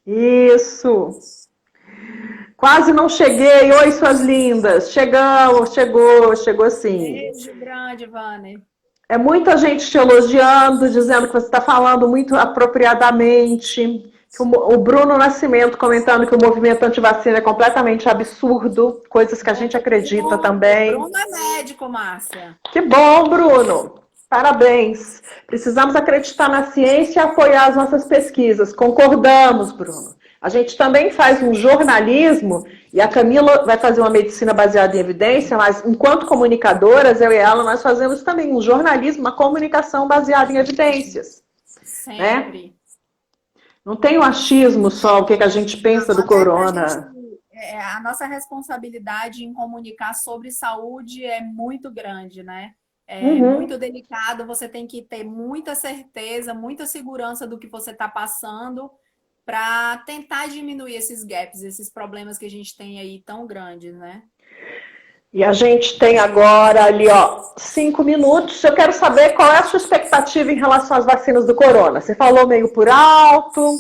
Isso. Quase não cheguei. Oi, suas lindas. Chegou sim. Beijo grande, Vane. É muita gente te elogiando, dizendo que você está falando muito apropriadamente. O Bruno Nascimento comentando que o movimento antivacina é completamente absurdo, coisas que a gente acredita também. O Bruno é médico, Márcia. Que bom, Bruno! Parabéns! Precisamos acreditar na ciência e apoiar as nossas pesquisas. Concordamos, Bruno. A gente também faz um jornalismo, e a Camila vai fazer uma medicina baseada em evidência, mas enquanto comunicadoras, eu e ela, nós fazemos também um jornalismo, uma comunicação baseada em evidências. Sempre. Né? Não tem o achismo só, o que a gente pensa do corona. A nossa responsabilidade em comunicar sobre saúde é muito grande, né? É muito delicado, você tem que ter muita certeza, muita segurança do que você está passando para tentar diminuir esses gaps, esses problemas que a gente tem aí tão grandes, né? E a gente tem agora ali, 5 minutos. Eu quero saber qual é a sua expectativa em relação às vacinas do corona. Você falou meio por alto,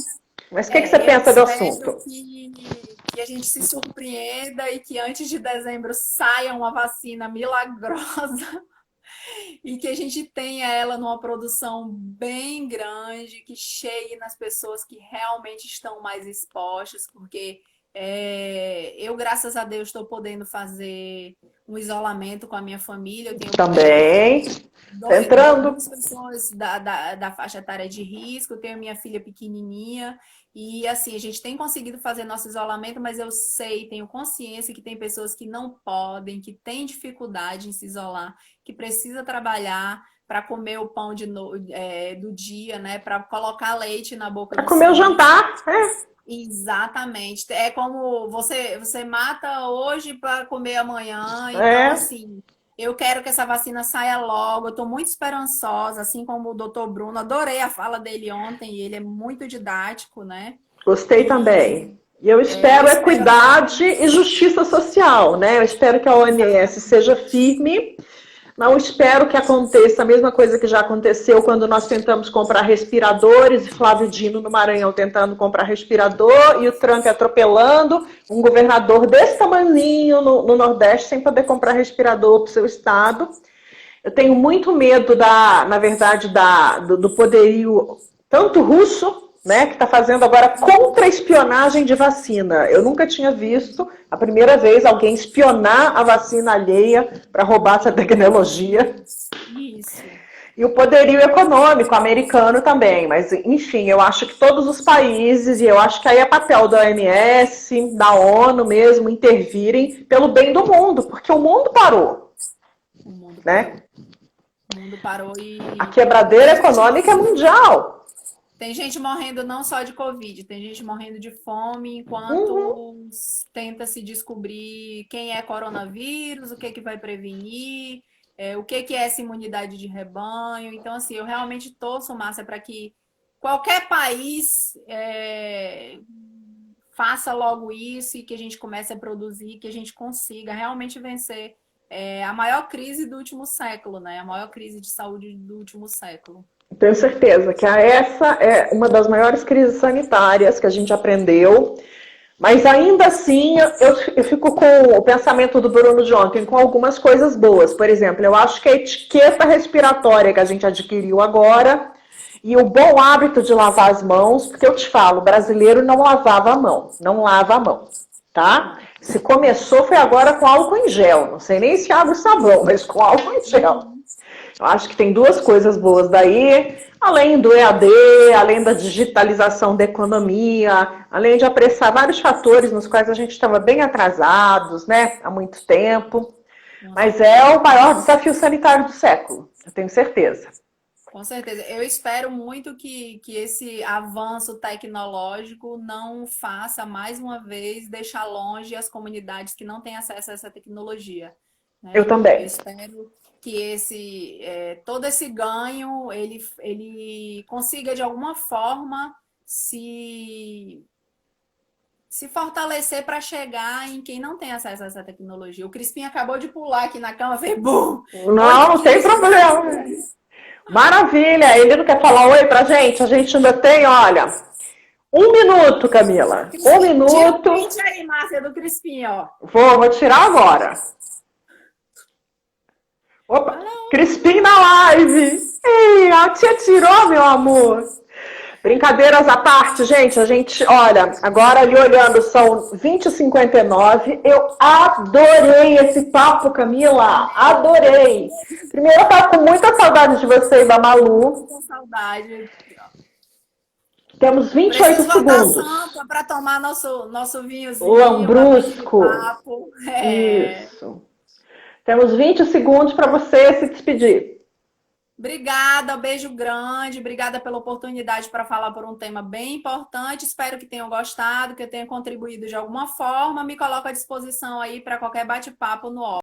mas o que você pensa do assunto? Que a gente se surpreenda e que antes de dezembro saia uma vacina milagrosa e que a gente tenha ela numa produção bem grande, que chegue nas pessoas que realmente estão mais expostas, porque eu, graças a Deus, estou podendo fazer um isolamento com a minha família. Eu tenho também duas pessoas da faixa etária de risco, eu tenho minha filha pequenininha. E assim, a gente tem conseguido fazer nosso isolamento, mas eu sei, tenho consciência que tem pessoas que não podem, que têm dificuldade em se isolar, que precisa trabalhar para comer o pão do dia, né? Para colocar leite na boca. Para comer o jantar, Exatamente. É como você mata hoje para comer amanhã. Então, assim, eu quero que essa vacina saia logo. Eu estou muito esperançosa, assim como o doutor Bruno. Adorei a fala dele ontem. Ele é muito didático, né? Gostei também. E eu espero equidade e justiça social, né? Eu espero que a OMS seja firme. Não espero que aconteça a mesma coisa que já aconteceu quando nós tentamos comprar respiradores, e Flávio Dino no Maranhão tentando comprar respirador, e o Trump atropelando um governador desse tamanhinho no Nordeste sem poder comprar respirador para o seu estado. Eu tenho muito medo, na verdade, do poderio tanto russo, né, que está fazendo agora contra-espionagem de vacina. Eu nunca tinha visto a primeira vez alguém espionar a vacina alheia para roubar essa tecnologia. Isso. E o poderio econômico americano também. Mas, enfim, eu acho que todos os países, e eu acho que aí é papel da OMS, da ONU mesmo, intervirem pelo bem do mundo, porque o mundo parou. O mundo né? O mundo parou e... A quebradeira econômica é mundial. Tem gente morrendo não só de Covid, tem gente morrendo de fome enquanto tenta se descobrir quem é coronavírus, o que vai prevenir, o que é essa imunidade de rebanho. Então, assim, eu realmente torço, Márcia, para que qualquer país faça logo isso e que a gente comece a produzir, que a gente consiga realmente vencer a maior crise do último século, né? A maior crise de saúde do último século. Tenho certeza que essa é uma das maiores crises sanitárias que a gente aprendeu, mas ainda assim eu fico com o pensamento do Bruno de ontem, com algumas coisas boas. Por exemplo, eu acho que a etiqueta respiratória que a gente adquiriu agora e o bom hábito de lavar as mãos, porque eu te falo, o brasileiro não lavava a mão, não lava a mão, tá? Se começou foi agora com álcool em gel, não sei nem se água e sabão, mas com álcool em gel. Eu acho que tem duas coisas boas daí, além do EAD, além da digitalização da economia, além de apressar vários fatores nos quais a gente estava bem atrasados, né, há muito tempo. Mas é o maior desafio sanitário do século, eu tenho certeza. Com certeza. Eu espero muito que esse avanço tecnológico não faça, mais uma vez, deixar longe as comunidades que não têm acesso a essa tecnologia. Né? Eu também. Eu espero que todo esse ganho ele consiga de alguma forma se fortalecer para chegar em quem não tem acesso a essa tecnologia. O Crispim acabou de pular aqui na cama, fez bum! Não tem problema. Maravilha! Ele não quer falar oi pra gente? A gente ainda tem, olha, 1 minuto, Camila. 1 minuto. Tira o print aí, Márcia, do Crispim, ó. Vou tirar agora. Opa, Crispim na live! Ei, a tia tirou, meu amor! Brincadeiras à parte, gente, olha, agora ali olhando, são 20h59. Eu adorei esse papo, Camila, adorei. Primeiro, eu tava com muita saudade de você e da Malu. Com saudade. Temos 28 segundos. Sampa para tomar nosso vinhozinho. Lambrusco. Papo. Isso. Temos 20 segundos para você se despedir. Obrigada, um beijo grande, obrigada pela oportunidade para falar por um tema bem importante. Espero que tenham gostado, que eu tenha contribuído de alguma forma. Me coloco à disposição aí para qualquer bate-papo no